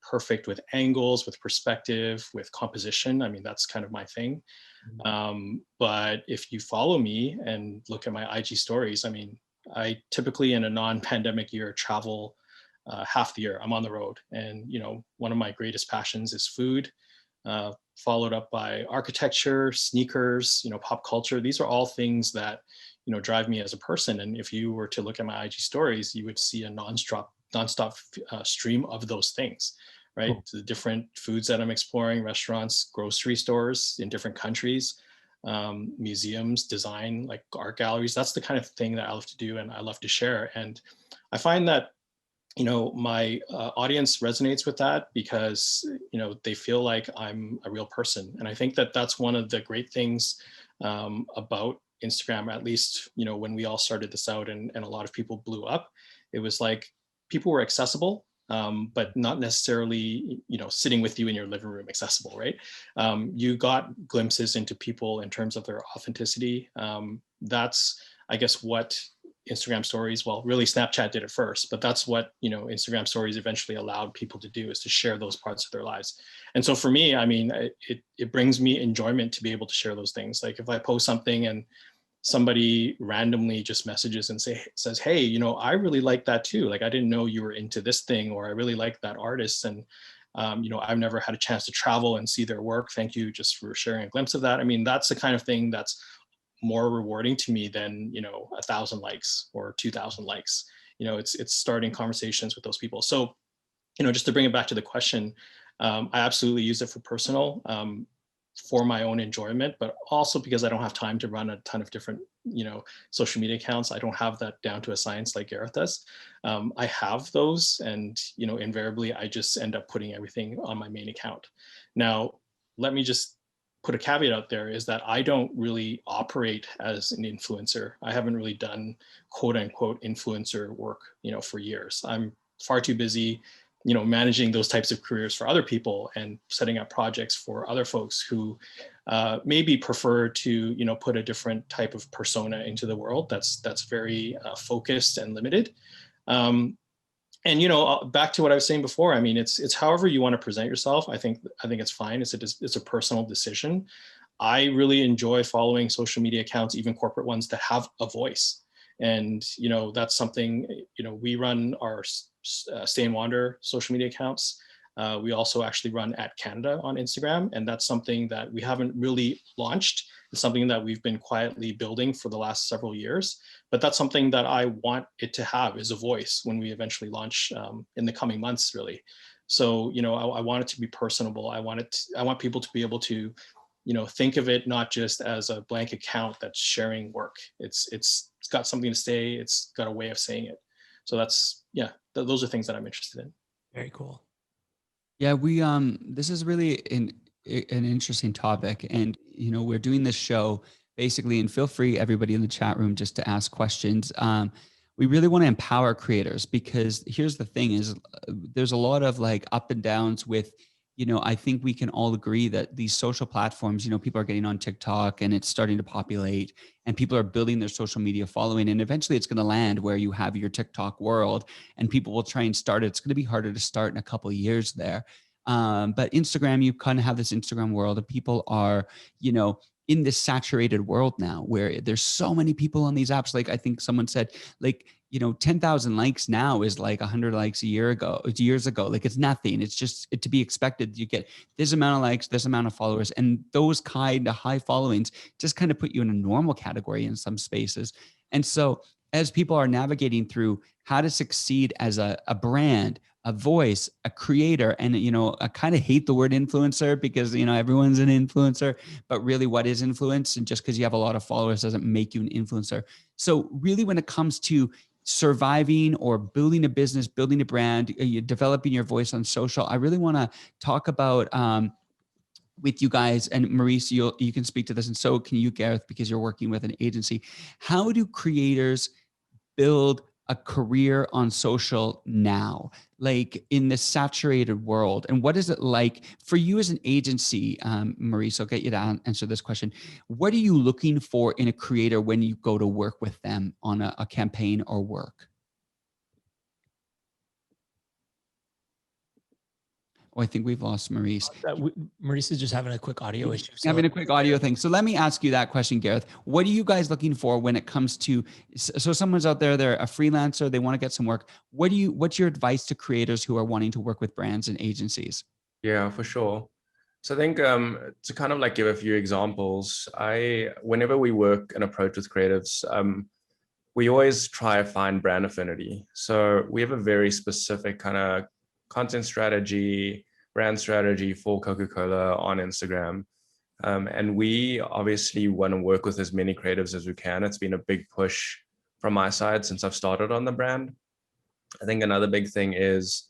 perfect with angles, with perspective, with composition. I mean, that's kind of my thing. But if you follow me and look at my IG stories, I mean, I typically in a non-pandemic year travel half the year. I'm on the road, and one of my greatest passions is food. Followed up by architecture, sneakers, pop culture. These are all things that, drive me as a person. And if you were to look at my IG stories, you would see a nonstop stream of those things, right? Cool. The different foods that I'm exploring, restaurants, grocery stores in different countries, museums, design, like art galleries. That's the kind of thing that I love to do and I love to share. And I find that you know, my audience resonates with that because, you know, they feel like I'm a real person. And I think that that's one of the great things about Instagram, at least, you know, when we all started this out and a lot of people blew up, it was like people were accessible, but not necessarily, you know, sitting with you in your living room accessible, right? You got glimpses into people in terms of their authenticity. That's, I guess, what Instagram stories, well, really Snapchat did it first, but that's what, you know, Instagram stories eventually allowed people to do, is to share those parts of their lives. And so for me, I mean, it brings me enjoyment to be able to share those things. Like if I post something and somebody randomly just messages and says, hey, you know, I really like that too. Like, I didn't know you were into this thing, or I really like that artist. And, you know, I've never had a chance to travel and see their work. Thank you just for sharing a glimpse of that. I mean, that's the kind of thing that's more rewarding to me than, you know, 1,000 likes or 2,000 likes. You know, it's starting conversations with those people. So, you know, just to bring it back to the question, I absolutely use it for personal, for my own enjoyment, but also because I don't have time to run a ton of different, you know, social media accounts. I don't have that down to a science like Gareth does. I have those, and, you know, invariably I just end up putting everything on my main account. Now, let me just put a caveat out there, is that I don't really operate as an influencer. I haven't really done quote unquote influencer work, you know, for years. I'm far too busy, you know, managing those types of careers for other people and setting up projects for other folks who maybe prefer to, you know, put a different type of persona into the world that's very focused and limited. And, you know, back to what I was saying before, I mean, it's however you want to present yourself. I think it's fine. It's a personal decision. I really enjoy following social media accounts, even corporate ones, that have a voice. And, you know, that's something, you know, we run our Stay and Wander social media accounts. We also actually run @Canada on Instagram. And that's something that we haven't really launched. It's something that we've been quietly building for the last several years. But that's something that I want it to have, is a voice when we eventually launch in the coming months, really. So, you know, I want it to be personable. I want people to be able to, you know, think of it not just as a blank account that's sharing work. It's got something to say. It's got a way of saying it. So that's, yeah, those are things that I'm interested in. Very cool. Yeah, we this is really an interesting topic, and you know, we're doing this show basically, and feel free everybody in the chat room just to ask questions. We really want to empower creators, because here's the thing is there's a lot of like up and downs with, you know, I think we can all agree that these social platforms, you know, people are getting on TikTok and it's starting to populate, and people are building their social media following, and eventually it's going to land where you have your TikTok world and people will try and start it. It's going to be harder to start in a couple of years there. But Instagram, you kind of have this Instagram world, and people are, you know, in this saturated world now where there's so many people on these apps. Like I think someone said, like, you know, 10,000 likes now is like 100 likes years ago. Like it's nothing. It's just to be expected. You get this amount of likes, this amount of followers, and those kind of high followings just kind of put you in a normal category in some spaces. And so as people are navigating through how to succeed as a brand, a voice, a creator, and, you know, I kind of hate the word influencer because, you know, everyone's an influencer, but really what is influence? And just because you have a lot of followers doesn't make you an influencer. So really when it comes to surviving or building a business, building a brand, developing your voice on social, I really want to talk about with you guys, and Maurice, you can speak to this, and so can you, Gareth, because you're working with an agency. How do creators build a career on social now, like in this saturated world? And what is it like for you as an agency, Maurice? I'll get you to answer this question. What are you looking for in a creator when you go to work with them on a campaign or work? Oh, I think we've lost Maurice. Maurice is just having a quick audio issue. So having a quick audio thing. So let me ask you that question, Gareth. What are you guys looking for when it comes to, so someone's out there, they're a freelancer, they want to get some work. What's your advice to creators who are wanting to work with brands and agencies? Yeah, for sure. So I think to kind of like give a few examples, whenever we work and approach with creatives, we always try to find brand affinity. So we have a very specific kind of content strategy, brand strategy for Coca-Cola on Instagram. And we obviously want to work with as many creatives as we can. It's been a big push from my side since I've started on the brand. I think another big thing is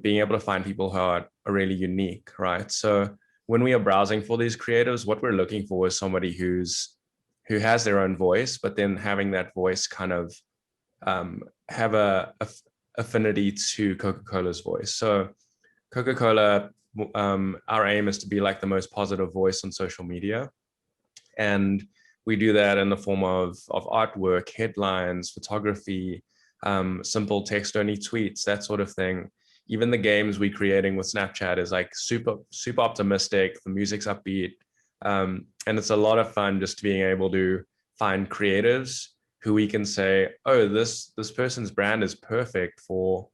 being able to find people who are really unique, right? So when we are browsing for these creatives, what we're looking for is somebody who has their own voice, but then having that voice kind of have a affinity to Coca-Cola's voice. So Coca-Cola, our aim is to be like the most positive voice on social media. And we do that in the form of artwork, headlines, photography, simple text-only tweets, that sort of thing. Even the games we're creating with Snapchat is like super optimistic. The music's upbeat. And it's a lot of fun just being able to find creatives who we can say, oh, this person's brand is perfect for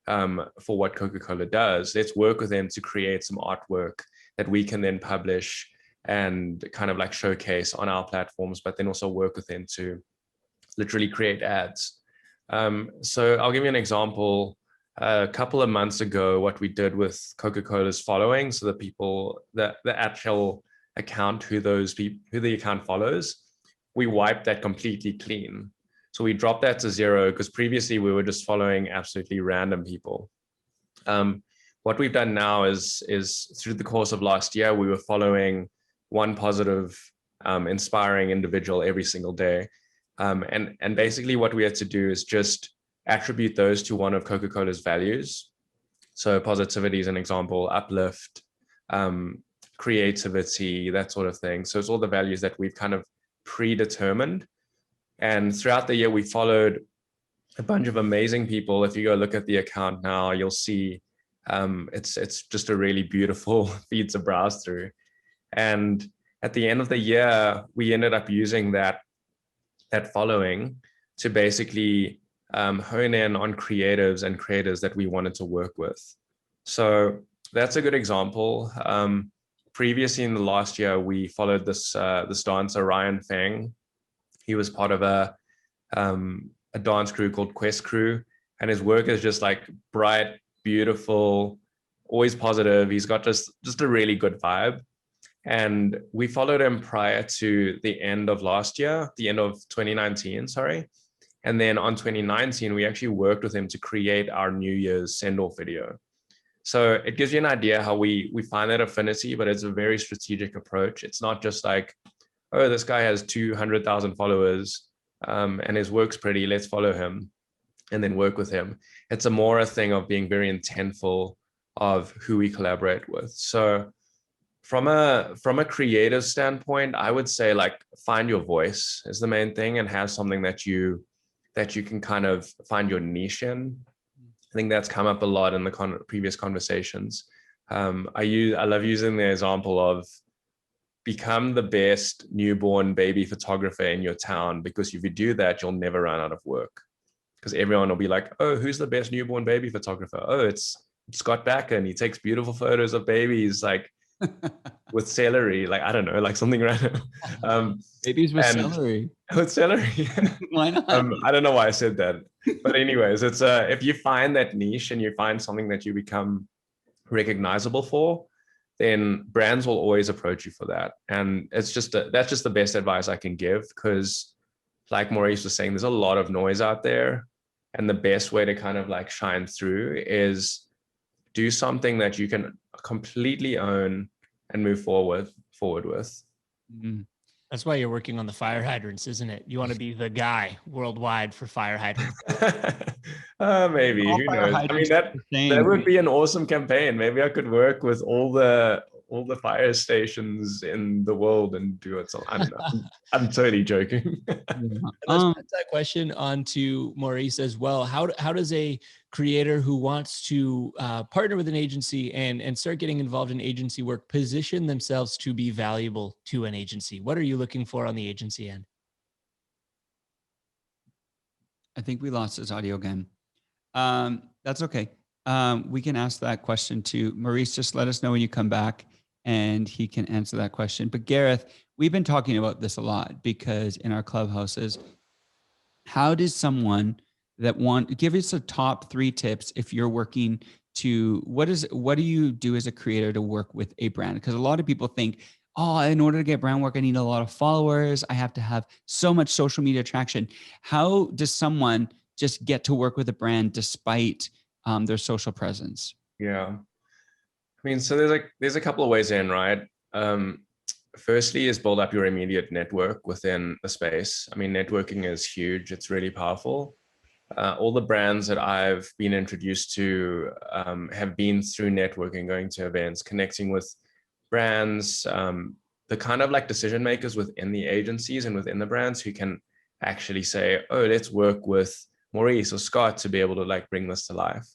what Coca-Cola does. Let's work with them to create some artwork that we can then publish and kind of like showcase on our platforms, but then also work with them to literally create ads. So I'll give you an example. A couple of months ago, what we did with Coca-Cola's following, so the people, the actual account who the account follows, we wiped that completely clean. So we dropped that to 0 because previously we were just following absolutely random people. What we've done now is through the course of last year, we were following one positive, inspiring individual every single day. And basically what we had to do is just attribute those to one of Coca-Cola's values. So positivity is an example, uplift, creativity, that sort of thing. So it's all the values that we've kind of predetermined. And throughout the year, we followed a bunch of amazing people. If you go look at the account now, you'll see it's just a really beautiful feed to browse through. And at the end of the year, we ended up using that following to basically hone in on creatives and creators that we wanted to work with. So that's a good example. Previously in the last year, we followed this dancer, Ryan Feng. He was part of a dance crew called Quest Crew, and his work is just like bright, beautiful, always positive. He's got just a really good vibe. And we followed him prior to the end of last year, the end of 2019, sorry. And then on 2019, we actually worked with him to create our New Year's send-off video. So it gives you an idea how we find that affinity, but it's a very strategic approach. It's not just like, oh, this guy has 200,000 followers and his work's pretty, let's follow him and then work with him. It's more a thing of being very intentful of who we collaborate with. So from a creative standpoint, I would say like find your voice is the main thing and have something that you can kind of find your niche in. I think that's come up a lot in the previous conversations. I love using the example of become the best newborn baby photographer in your town, because if you do that, you'll never run out of work, because everyone will be like, oh, who's the best newborn baby photographer? Oh, it's Scott Backer, and he takes beautiful photos of babies like with celery, like I don't know, like something random. Babies with celery. With celery. Why not? I don't know why I said that, but anyways, it's if you find that niche and you find something that you become recognizable for, then brands will always approach you for that. And it's just that's just the best advice I can give, because like Maurice was saying, there's a lot of noise out there, and the best way to kind of like shine through is do something that you can completely own and move forward with. Mm-hmm. That's why you're working on the fire hydrants, isn't it? You want to be the guy worldwide for fire hydrants. Maybe, who knows? I mean, that would be an awesome campaign. Maybe I could work with all the fire stations in the world and do it. So I don't know. I'm totally joking. Let's put that question on to Maurice as well. How does a creator who wants to partner with an agency and start getting involved in agency work position themselves to be valuable to an agency? What are you looking for on the agency end? I think we lost his audio again. That's okay. We can ask that question to Maurice. Just let us know when you come back and he can answer that question. But Gareth, we've been talking about this a lot, because in our clubhouses, how does someone that give us a top 3 tips if you're working to, what do you do as a creator to work with a brand? Because a lot of people think, oh, in order to get brand work, I need a lot of followers. I have to have so much social media traction. How does someone just get to work with a brand despite their social presence? Yeah. I mean, so there's a couple of ways in, right? Firstly is build up your immediate network within the space. I mean, networking is huge. It's really powerful. All the brands that I've been introduced to have been through networking, going to events, connecting with brands, the kind of like decision makers within the agencies and within the brands who can actually say, oh, let's work with Maurice or Scott to be able to like bring this to life.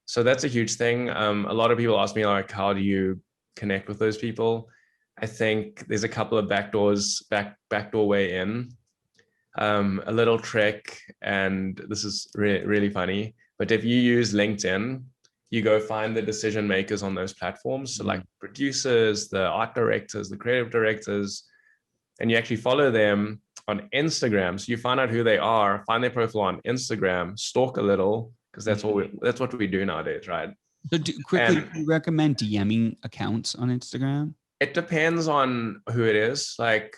So that's a huge thing. A lot of people ask me like, how do you connect with those people? I think there's a couple of backdoor way in. A little trick, and this is really funny, but if you use LinkedIn, you go find the decision makers on those platforms. So like producers, the art directors, the creative directors, and you actually follow them on Instagram. So you find out who they are, find their profile on Instagram, stalk a little, because that's what we do nowadays, right? So do you recommend DMing accounts on Instagram? It depends on who it is. Like,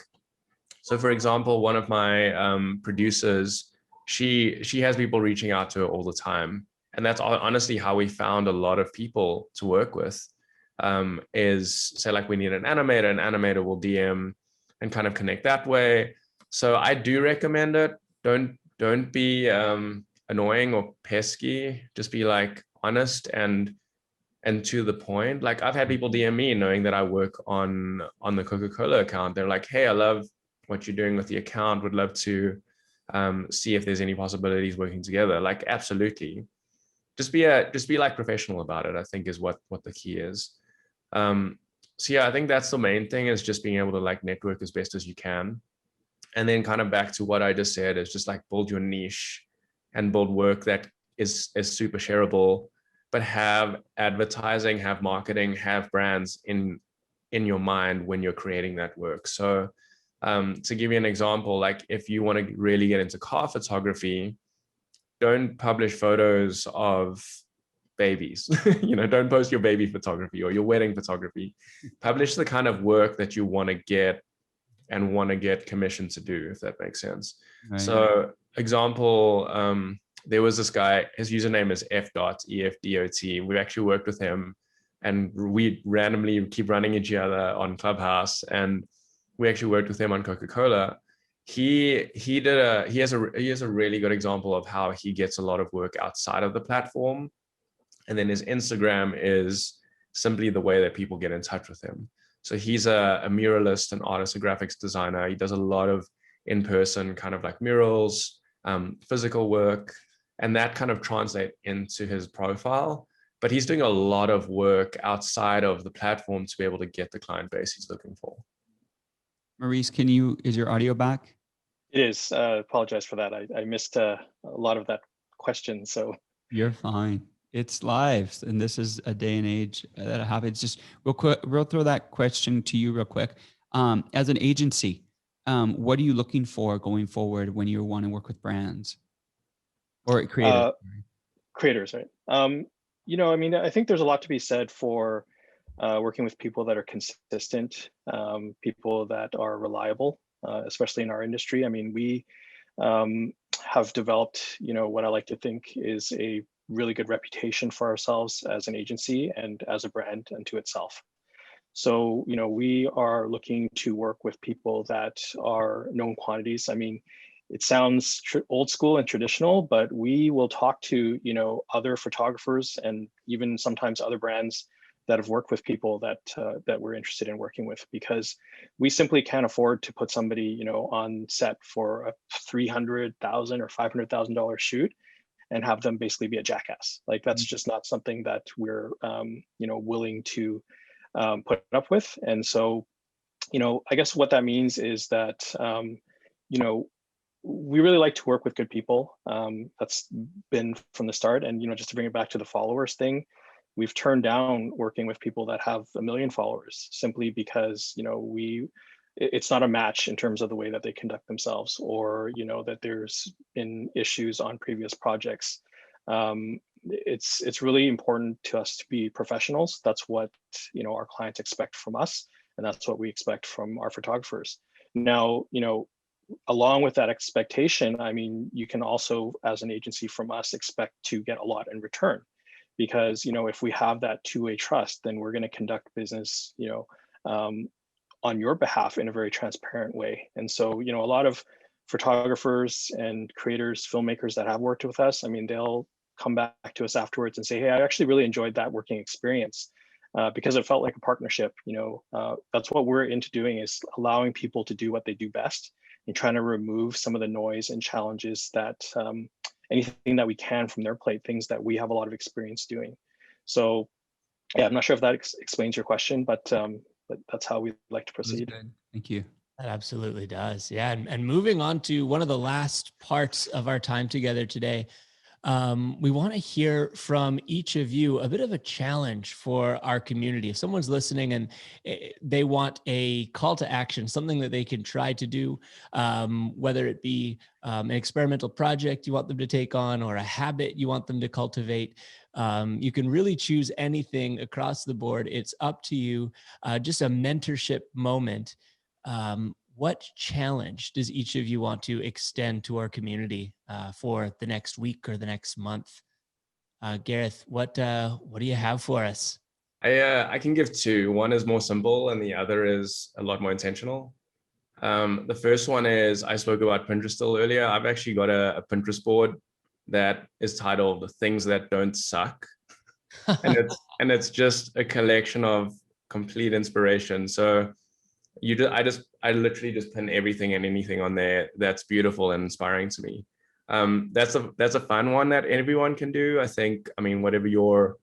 so for example, one of my producers, she has people reaching out to her all the time. And that's honestly how we found a lot of people to work with, is say like we need an animator will DM and kind of connect that way. So I do recommend it. Don't be annoying or pesky. Just be like honest and to the point. Like I've had people DM me knowing that I work on the Coca-Cola account. They're like, hey, I love what you're doing with the account. Would love to see if there's any possibilities working together. Like absolutely. Just be like professional about it, I think is what the key is. So yeah, I think that's the main thing, is just being able to like network as best as you can. And then kind of back to what I just said, is just like build your niche and build work that is super shareable, but have advertising, have marketing, have brands in your mind when you're creating that work. So to give you an example, like if you want to really get into car photography, don't publish photos of babies. Don't post your baby photography or your wedding photography. Publish the kind of work that you want to get and want to get commissioned to do, if that makes sense. Right. So example, there was this guy, his username is EFDOT. We actually worked with him and we randomly keep running each other on Clubhouse, and we actually worked with him on Coca-Cola. He has a really good example of how he gets a lot of work outside of the platform. And then his Instagram is simply the way that people get in touch with him. So he's a muralist, an artist, a graphics designer. He does a lot of in-person kind of like murals, physical work, and that kind of translates into his profile. But he's doing a lot of work outside of the platform to be able to get the client base he's looking for. Maurice, is your audio back? It is. Apologize for that. I missed a lot of that question. So you're fine. It's live, and this is a day and age that happens. Just real quick, we'll throw that question to you real quick. As an agency, what are you looking for going forward when you want to work with brands or creators? Creators, right? I mean, I think there's a lot to be said for working with people that are consistent, people that are reliable, especially in our industry. I mean, we have developed, what I like to think is a really good reputation for ourselves as an agency and as a brand unto itself. So, we are looking to work with people that are known quantities. I mean, it sounds old school and traditional, but we will talk to, other photographers and even sometimes other brands that have worked with people that we're interested in working with, because we simply can't afford to put somebody, on set for a $300,000 or $500,000 shoot and have them basically be a jackass. Like that's just not something that we're, willing to put up with. And so, I guess what that means is that, we really like to work with good people. That's been from the start. And, just to bring it back to the followers thing, we've turned down working with people that have 1 million followers simply because, it's not a match in terms of the way that they conduct themselves, or, that there's been issues on previous projects. It's really important to us to be professionals. That's what, our clients expect from us. And that's what we expect from our photographers. Now, along with that expectation, I mean, you can also, as an agency from us, expect to get a lot in return, because, you know, if we have that two-way trust, then we're going to conduct business, you know, on your behalf in a very transparent way. And so, you know, a lot of photographers and creators, filmmakers that have worked with us, I mean, they'll come back to us afterwards and say, hey, I actually really enjoyed that working experience, because it felt like a partnership. You know, that's what we're into doing, is allowing people to do what they do best and trying to remove some of the noise and challenges that anything that we can from their plate, things that we have a lot of experience doing. So yeah, I'm not sure if that explains your question, but that's how we like to proceed. Good. Thank you. That absolutely does. Yeah. And moving on to one of the last parts of our time together today, we want to hear from each of you a bit of a challenge for our community. If someone's listening and they want a call to action, something that they can try to do, whether it be an experimental project you want them to take on, or a habit you want them to cultivate, you can really choose anything across the board. It's up to you. Just a mentorship moment. What challenge does each of you want to extend to our community for the next week or the next month? Gareth, what do you have for us? I can give two. One is more simple and the other is a lot more intentional. The first one is, I spoke about Pinterest still earlier. I've actually got a Pinterest board that is titled "The Things That Don't Suck," and it's just a collection of complete inspiration. So I literally just pin everything and anything on there that's beautiful and inspiring to me. That's a fun one that everyone can do. I think, I mean, whatever your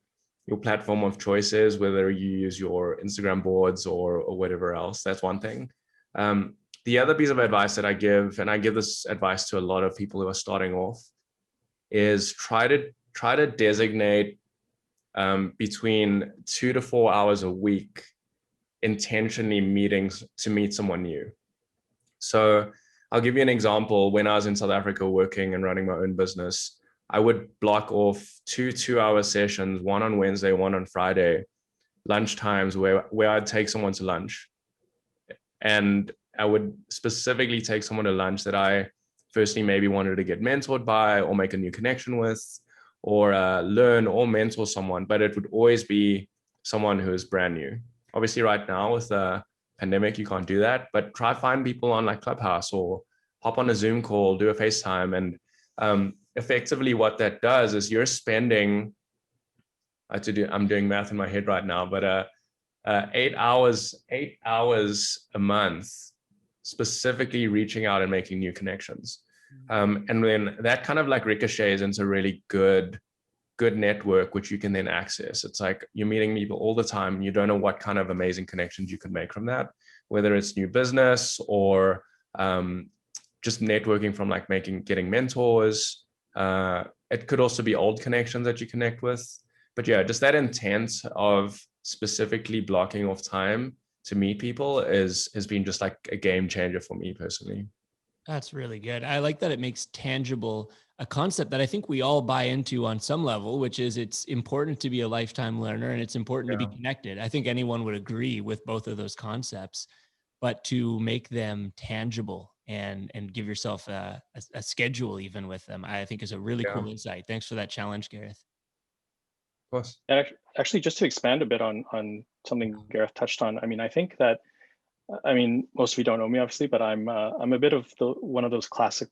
platform of choice is, whether you use your Instagram boards or whatever else, that's one thing. The other piece of advice that I give, and I give this advice to a lot of people who are starting off, is try to designate between 2 to 4 hours a week intentionally meetings to meet someone new. So I'll give you an example. When I was in South Africa working and running my own business, I would block off two 2-hour sessions, one on Wednesday, one on Friday, lunch times where I'd take someone to lunch. And I would specifically take someone to lunch that I firstly maybe wanted to get mentored by or make a new connection with, or learn or mentor someone, but it would always be someone who is brand new. Obviously right now with the pandemic, you can't do that, but try find people on like Clubhouse or hop on a Zoom call, do a FaceTime. And effectively what that does is you're spending, I'm doing math in my head right now, but 8 hours a month specifically reaching out and making new connections. And then that kind of like ricochets into really good network, which you can then access. It's like you're meeting people all the time and you don't know what kind of amazing connections you could make from that, whether it's new business or just networking from like getting mentors. It could also be old connections that you connect with. But yeah, just that intent of specifically blocking off time to meet people has been just like a game changer for me personally. That's really good. I like that it makes tangible a concept that I think we all buy into on some level, which is it's important to be a lifetime learner and it's important to be connected. I think anyone would agree with both of those concepts, but to make them tangible and give yourself a schedule even with them, I think is a really cool insight. Thanks for that challenge, Gareth. Of course. And actually, just to expand a bit on something Gareth touched on, I mean, I think that, I mean, most of you don't know me obviously, but I'm a bit of one of those classic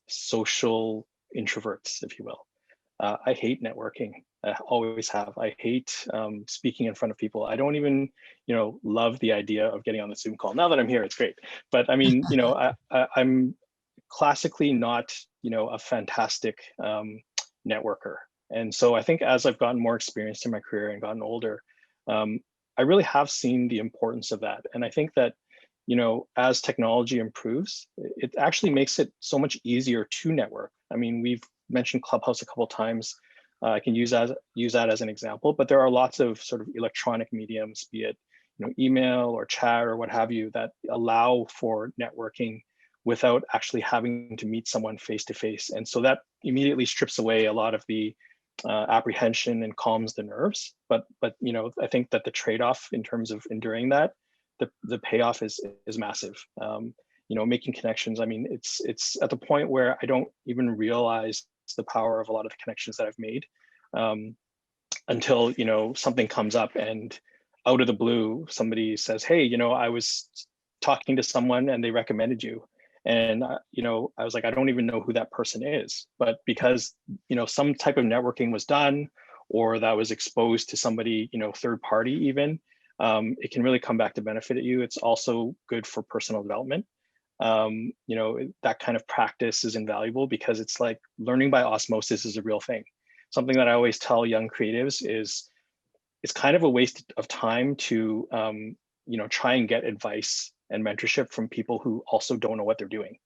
social introverts, if you will. I hate networking. I always have. I hate speaking in front of people. I don't even, you know, love the idea of getting on the Zoom call. Now that I'm here, it's great. But I mean, you know, I'm classically not, you know, a fantastic networker. And so I think as I've gotten more experienced in my career and gotten older, I really have seen the importance of that. And I think that, you know, as technology improves, it actually makes it so much easier to network. I mean, we've mentioned Clubhouse a couple of times. I can use that as an example, but there are lots of sort of electronic mediums, be it, you know, email or chat or what have you, that allow for networking without actually having to meet someone face to face. And so that immediately strips away a lot of the apprehension and calms the nerves. But you know, I think that the trade-off in terms of enduring that, the payoff is massive. making connections. I mean, it's at the point where I don't even realize the power of a lot of the connections that I've made until, something comes up and out of the blue, somebody says, hey, I was talking to someone and they recommended you. And, I was like, I don't even know who that person is. But because, some type of networking was done, or that was exposed to somebody, third party even, it can really come back to benefit you. It's also good for personal development. That kind of practice is invaluable because it's like learning by osmosis is a real thing. Something that I always tell young creatives is it's kind of a waste of time to, try and get advice and mentorship from people who also don't know what they're doing.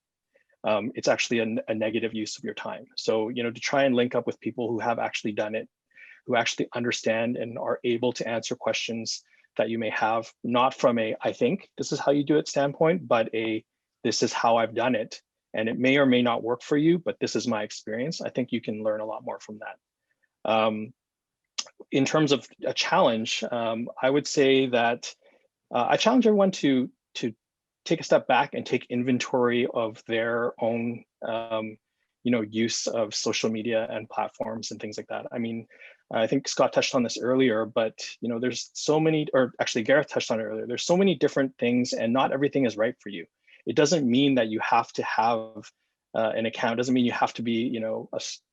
It's actually a negative use of your time. So, to try and link up with people who have actually done it, who actually understand and are able to answer questions that you may have, not from a, I think this is how you do it standpoint, but a, this is how I've done it. And it may or may not work for you, but this is my experience. I think you can learn a lot more from that. In terms of a challenge, I would say that I challenge everyone to take a step back and take inventory of their own, use of social media and platforms and things like that. I mean, I think Scott touched on this earlier, but there's so many, or actually Gareth touched on it earlier. There's so many different things, and not everything is right for you. It doesn't mean that you have to have an account. It doesn't mean you have to be,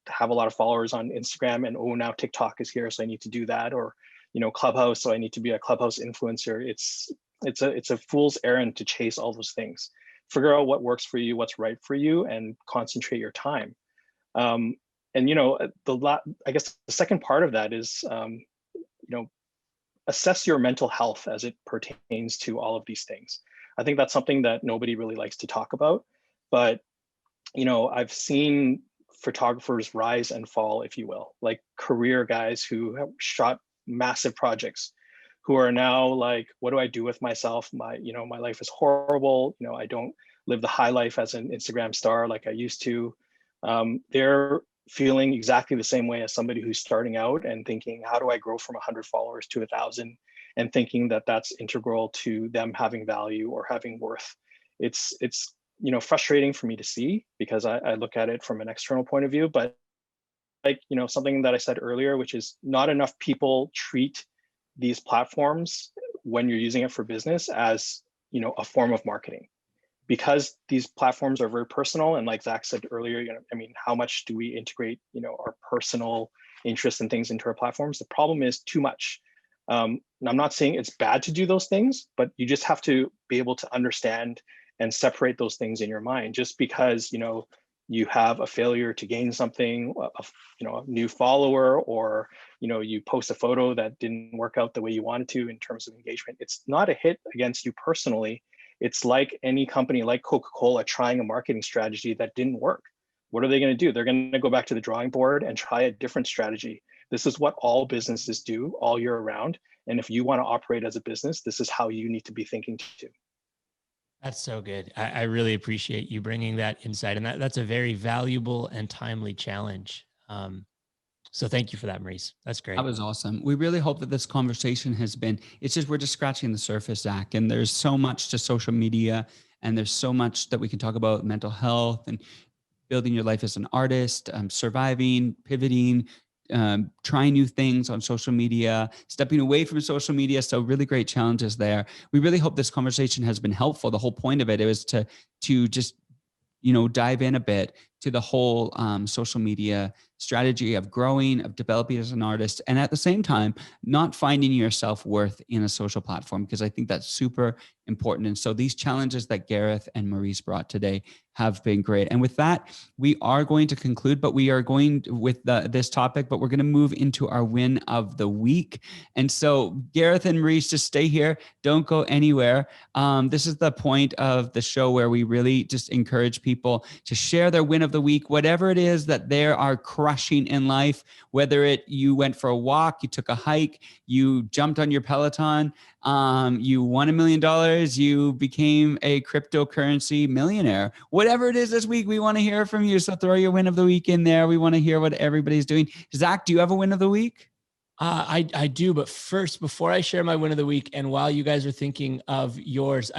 have a lot of followers on Instagram, and now TikTok is here, so I need to do that, or Clubhouse, so I need to be a Clubhouse influencer. It's a fool's errand to chase all those things. Figure out what works for you, what's right for you, and concentrate your time. And I guess the second part of that is, assess your mental health as it pertains to all of these things. I think that's something that nobody really likes to talk about, but I've seen photographers rise and fall, if you will, like career guys who have shot massive projects, who are now like, what do I do with myself? My life is horrible. I don't live the high life as an Instagram star like I used to. They're feeling exactly the same way as somebody who's starting out and thinking, how do I grow from 100 followers to 1,000? And thinking that that's integral to them having value or having worth. It's frustrating for me to see, because I look at it from an external point of view, but something that I said earlier, which is not enough people treat these platforms when you're using it for business as, a form of marketing. Because these platforms are very personal, and like Zach said earlier, how much do we integrate, our personal interests and things into our platforms? The problem is too much. And I'm not saying it's bad to do those things, but you just have to be able to understand and separate those things in your mind. Just because, you have a failure to gain something, a new follower, or, you post a photo that didn't work out the way you wanted to in terms of engagement. It's not a hit against you personally. It's like any company like Coca-Cola trying a marketing strategy that didn't work. What are they going to do? They're going to go back to the drawing board and try a different strategy. This is what all businesses do all year round. And if you want to operate as a business, this is how you need to be thinking too. That's so good. I really appreciate you bringing that insight, and that's a very valuable and timely challenge. So thank you for that, Maurice. That's great. That was awesome. We really hope that this conversation has been, we're just scratching the surface, Zach, and there's so much to social media, and there's so much that we can talk about mental health and building your life as an artist, surviving, pivoting, trying new things on social media, stepping away from social media. So really great challenges there. We really hope this conversation has been helpful. The whole point of it was to just, dive in a bit to the whole social media strategy of growing, of developing as an artist, and at the same time, not finding your self-worth in a social platform, because I think that's super important. And so these challenges that Gareth and Maurice brought today have been great. And with that, we are going to conclude, but we are going with this topic, but we're going to move into our win of the week. And so Gareth and Maurice, just stay here. Don't go anywhere. This is the point of the show where we really just encourage people to share their win of the week, whatever it is that they are crushing in life, whether you went for a walk, you took a hike, you jumped on your Peloton, you won $1 million, you became a cryptocurrency millionaire. Whatever it is this week, we want to hear from you. So throw your win of the week in there. We want to hear what everybody's doing. Zach, do you have a win of the week? I do, but first, before I share my win of the week, and while you guys are thinking of yours,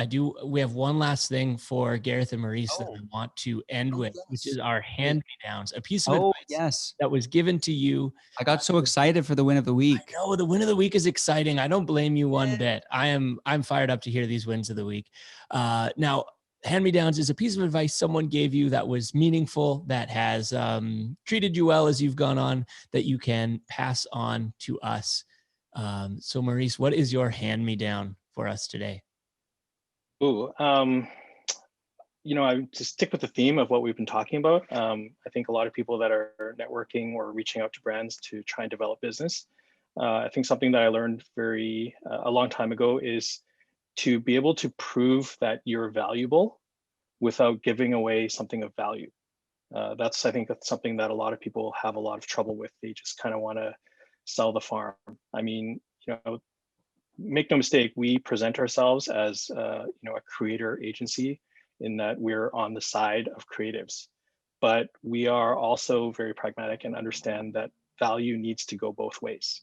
we have one last thing for Gareth and Maurice that I want to end with, which is our hand-me-downs, a piece of advice yes, that was given to you. I got so excited for the win of the week. No, the win of the week is exciting. I don't blame you one bit. I'm fired up to hear these wins of the week. Now, hand-me-downs is a piece of advice someone gave you that was meaningful, that has treated you well as you've gone on, that you can pass on to us. So Maurice, what is your hand-me-down for us today? Ooh, I just stick with the theme of what we've been talking about. I think a lot of people that are networking or reaching out to brands to try and develop business. I think something that I learned a long time ago is to be able to prove that you're valuable without giving away something of value. I think that's something that a lot of people have a lot of trouble with. They just kind of want to sell the farm. I mean, make no mistake, we present ourselves as a creator agency in that we're on the side of creatives, but we are also very pragmatic and understand that value needs to go both ways,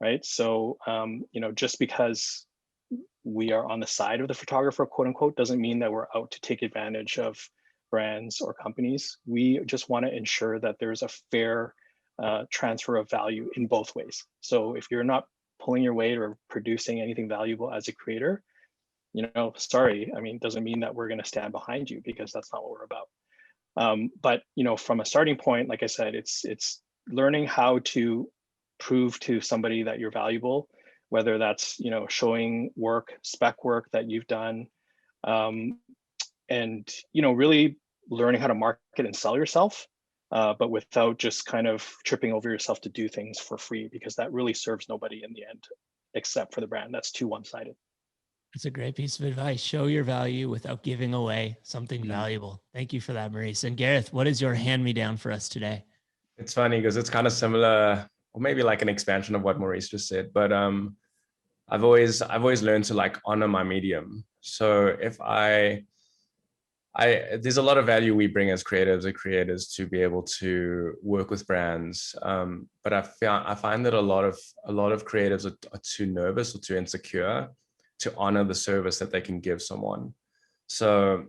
right? So, just because we are on the side of the photographer, quote unquote, doesn't mean that we're out to take advantage of brands or companies. We just want to ensure that there's a fair transfer of value in both ways. So if you're not pulling your weight or producing anything valuable as a creator, sorry, I mean, doesn't mean that we're going to stand behind you, because that's not what we're about. But from a starting point, like I said, it's learning how to prove to somebody that you're valuable, whether that's showing spec work that you've done, and really learning how to market and sell yourself, but without just kind of tripping over yourself to do things for free, because that really serves nobody in the end, except for the brand. That's too one-sided. That's a great piece of advice. Show your value without giving away something valuable. Thank you for that, Maurice. And Gareth, what is your hand-me-down for us today? It's funny because it's kind of similar, or maybe like an expansion of what Maurice just said, but I've always learned to like honor my medium. So if there's a lot of value we bring as creatives or creators to be able to work with brands, but I find that a lot of creatives are too nervous or too insecure to honor the service that they can give someone. So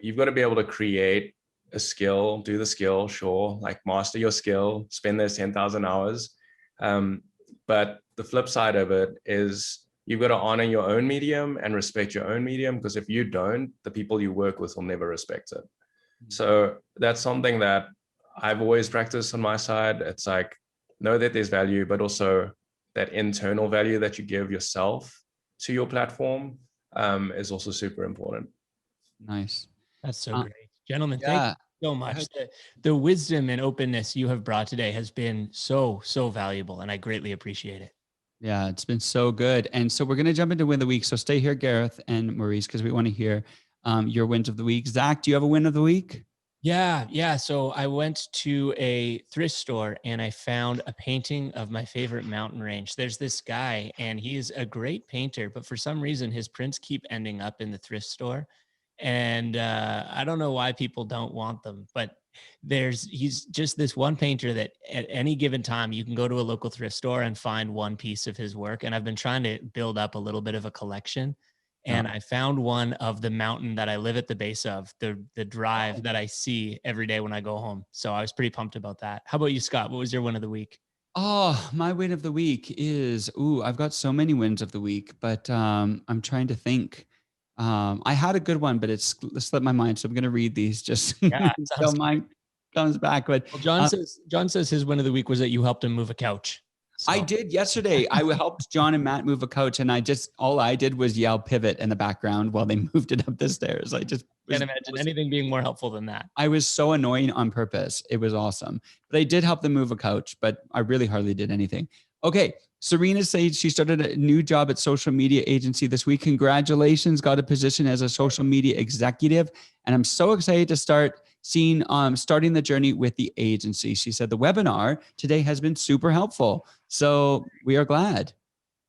you've got to be able to create a skill, do the skill, sure, like master your skill, spend those 10,000 hours. But the flip side of it is you've got to honor your own medium and respect your own medium, because if you don't, the people you work with will never respect it. So that's something that I've always practiced on my side. It's like, know that there's value, but also that internal value that you give yourself to your platform is also super important. Nice. That's so great. Gentlemen, thank you so much. The wisdom and openness you have brought today has been so valuable, and I greatly appreciate it. Yeah, it's been so good. And so we're going to jump into win of the week. So stay here, Gareth and Maurice, because we want to hear your wins of the week. Zach, do you have a win of the week? Yeah. So I went to a thrift store and I found a painting of my favorite mountain range. There's this guy and he's a great painter, but for some reason his prints keep ending up in the thrift store. And I don't know why people don't want them, but he's just this one painter that at any given time you can go to a local thrift store and find one piece of his work. And I've been trying to build up a little bit of a collection. And I found one of the mountain that I live at the base of, the drive that I see every day when I go home. So I was pretty pumped about that. How about you, Scott? What was your win of the week? Oh, my win of the week is, I've got so many wins of the week, but I'm trying to think. I had a good one, but it's slipped my mind. So I'm going to read these just until mine comes back. But well, John says his win of the week was that you helped him move a couch. So. I did yesterday. I helped John and Matt move a couch, and all I did was yell pivot in the background while they moved it up the stairs. I just can't imagine anything being more helpful than that. I was so annoying on purpose. It was awesome. But I did help them move a couch, but I really hardly did anything. Okay. Serena says she started a new job at social media agency this week. Congratulations. Got a position as a social media executive. And I'm so excited to start starting the journey with the agency. She said the webinar today has been super helpful. So we are glad.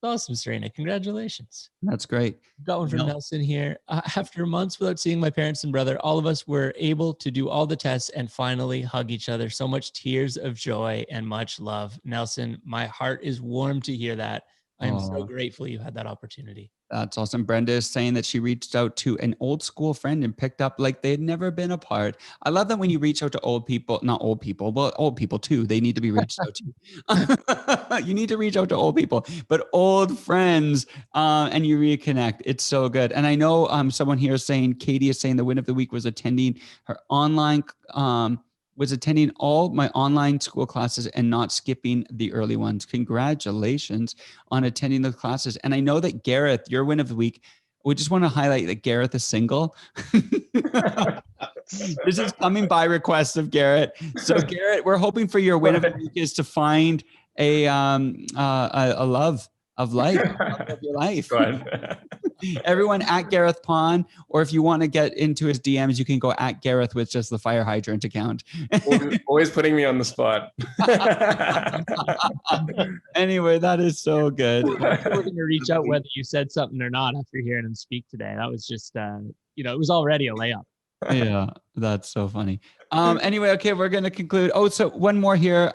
Awesome, Serena. Congratulations. That's great. Got one from Nelson here. After months without seeing my parents and brother, all of us were able to do all the tests and finally hug each other. So much tears of joy and much love. Nelson, my heart is warm to hear that. I am so grateful you had that opportunity. That's awesome. Brenda is saying that she reached out to an old school friend and picked up like they'd never been apart. I love that when you reach out to old people, not old people, well, old people too. They need to be reached out to. You need to reach out to old people, but old friends, and you reconnect. It's so good. And I know someone here is saying, Katie is saying the win of the week was attending her online, was attending all my online school classes and not skipping the early ones. Congratulations on attending the classes. And I know that Gareth, your win of the week, we just want to highlight that Gareth is single. This is coming by request of Gareth. So Gareth, we're hoping for your win of the week is to find a love of life, of your life. Everyone at Gareth Pon, or if you want to get into his DMs, you can go at Gareth with just the fire hydrant account. Always putting me on the spot. Anyway, that is so good. We're going to reach out whether you said something or not after hearing him speak today. That was just, it was already a layup. Yeah, that's so funny. Anyway, okay, we're going to conclude. Oh, so one more here.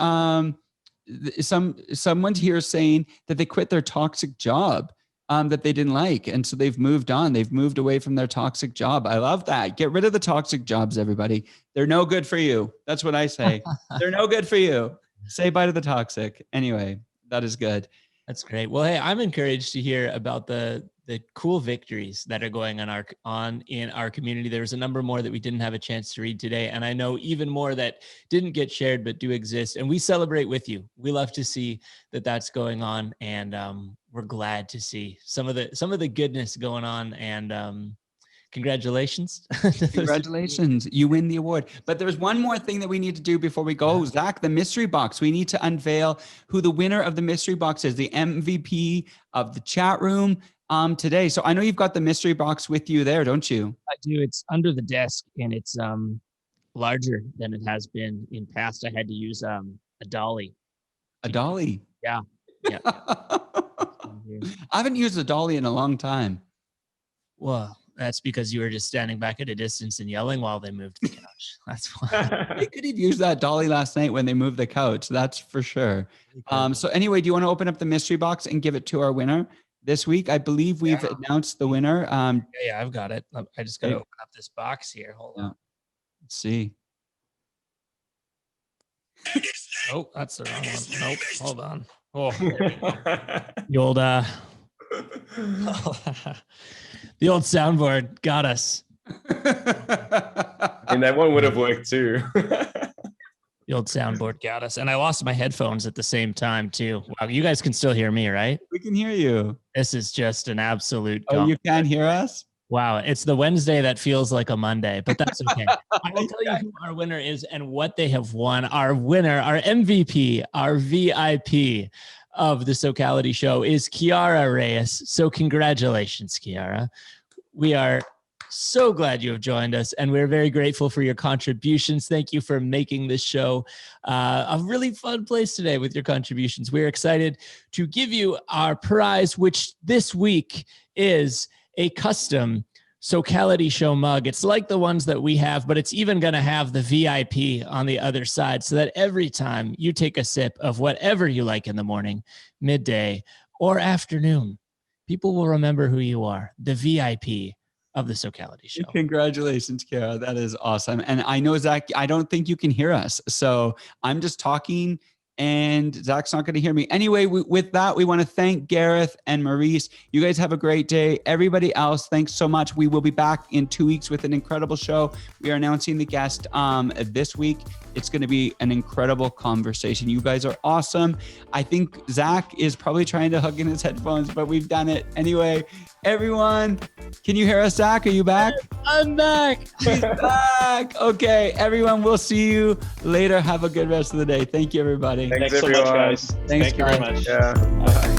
Someone's here saying that they quit their toxic job that they didn't like. And so they've moved on. They've moved away from their toxic job. I love that. Get rid of the toxic jobs, everybody. They're no good for you. That's what I say. They're no good for you. Say bye to the toxic. Anyway, that is good. That's great. Well, hey, I'm encouraged to hear about the cool victories that are going on in our community. There's a number more that we didn't have a chance to read today. And I know even more that didn't get shared, but do exist. And we celebrate with you. We love to see that that's going on. And we're glad to see some of the goodness going on. And congratulations. Congratulations. You win the award. But there's one more thing that we need to do before we go. Zach, the mystery box. We need to unveil who the winner of the mystery box is, the MVP of the chat room today. So I know you've got the mystery box with you there, don't you? I do. It's under the desk and it's larger than it has been in past. I had to use a dolly. A dolly? Yeah. I haven't used a dolly in a long time. Well, that's because you were just standing back at a distance and yelling while they moved the couch. That's why. They could have used that dolly last night when they moved the couch. That's for sure. So anyway, do you want to open up the mystery box and give it to our winner this week? I believe we've announced the winner. Yeah, I've got it. I just got to open up this box here. Hold on. Let's see. Oh, that's the wrong one. Nope. Hold on. Oh, the old the old soundboard got us. And that one would have worked too. The old soundboard got us. And I lost my headphones at the same time too. Wow, you guys can still hear me, right? We can hear you. This is just an absolute you can hear us? Wow, it's the Wednesday that feels like a Monday, but that's okay. I will tell you who our winner is and what they have won. Our winner, our MVP, our VIP of the Socality show is Kiara Reyes. So congratulations, Kiara. We are so glad you have joined us, and we're very grateful for your contributions. Thank you for making this show a really fun place today with your contributions. We're excited to give you our prize, which this week is a custom Socality show mug. It's like the ones that we have, but it's even going to have the VIP on the other side so that every time you take a sip of whatever you like in the morning, midday, or afternoon, people will remember who you are, the VIP of the Socality show. Congratulations, Kara. That is awesome. And I know, Zach, I don't think you can hear us. So I'm just talking and Zach's not going to hear me. Anyway, with that, we want to thank Gareth and Maurice. You guys have a great day. Everybody else, thanks so much. We will be back in 2 weeks with an incredible show. We are announcing the guest this week. It's going to be an incredible conversation. You guys are awesome. I think Zach is probably trying to hook in his headphones, but we've done it. Anyway, everyone, can you hear us, Zach? Are you back? I'm back. He's back. Okay, everyone, we'll see you later. Have a good rest of the day. Thank you, everybody. Thanks so much, guys. Thank you very much. Yeah.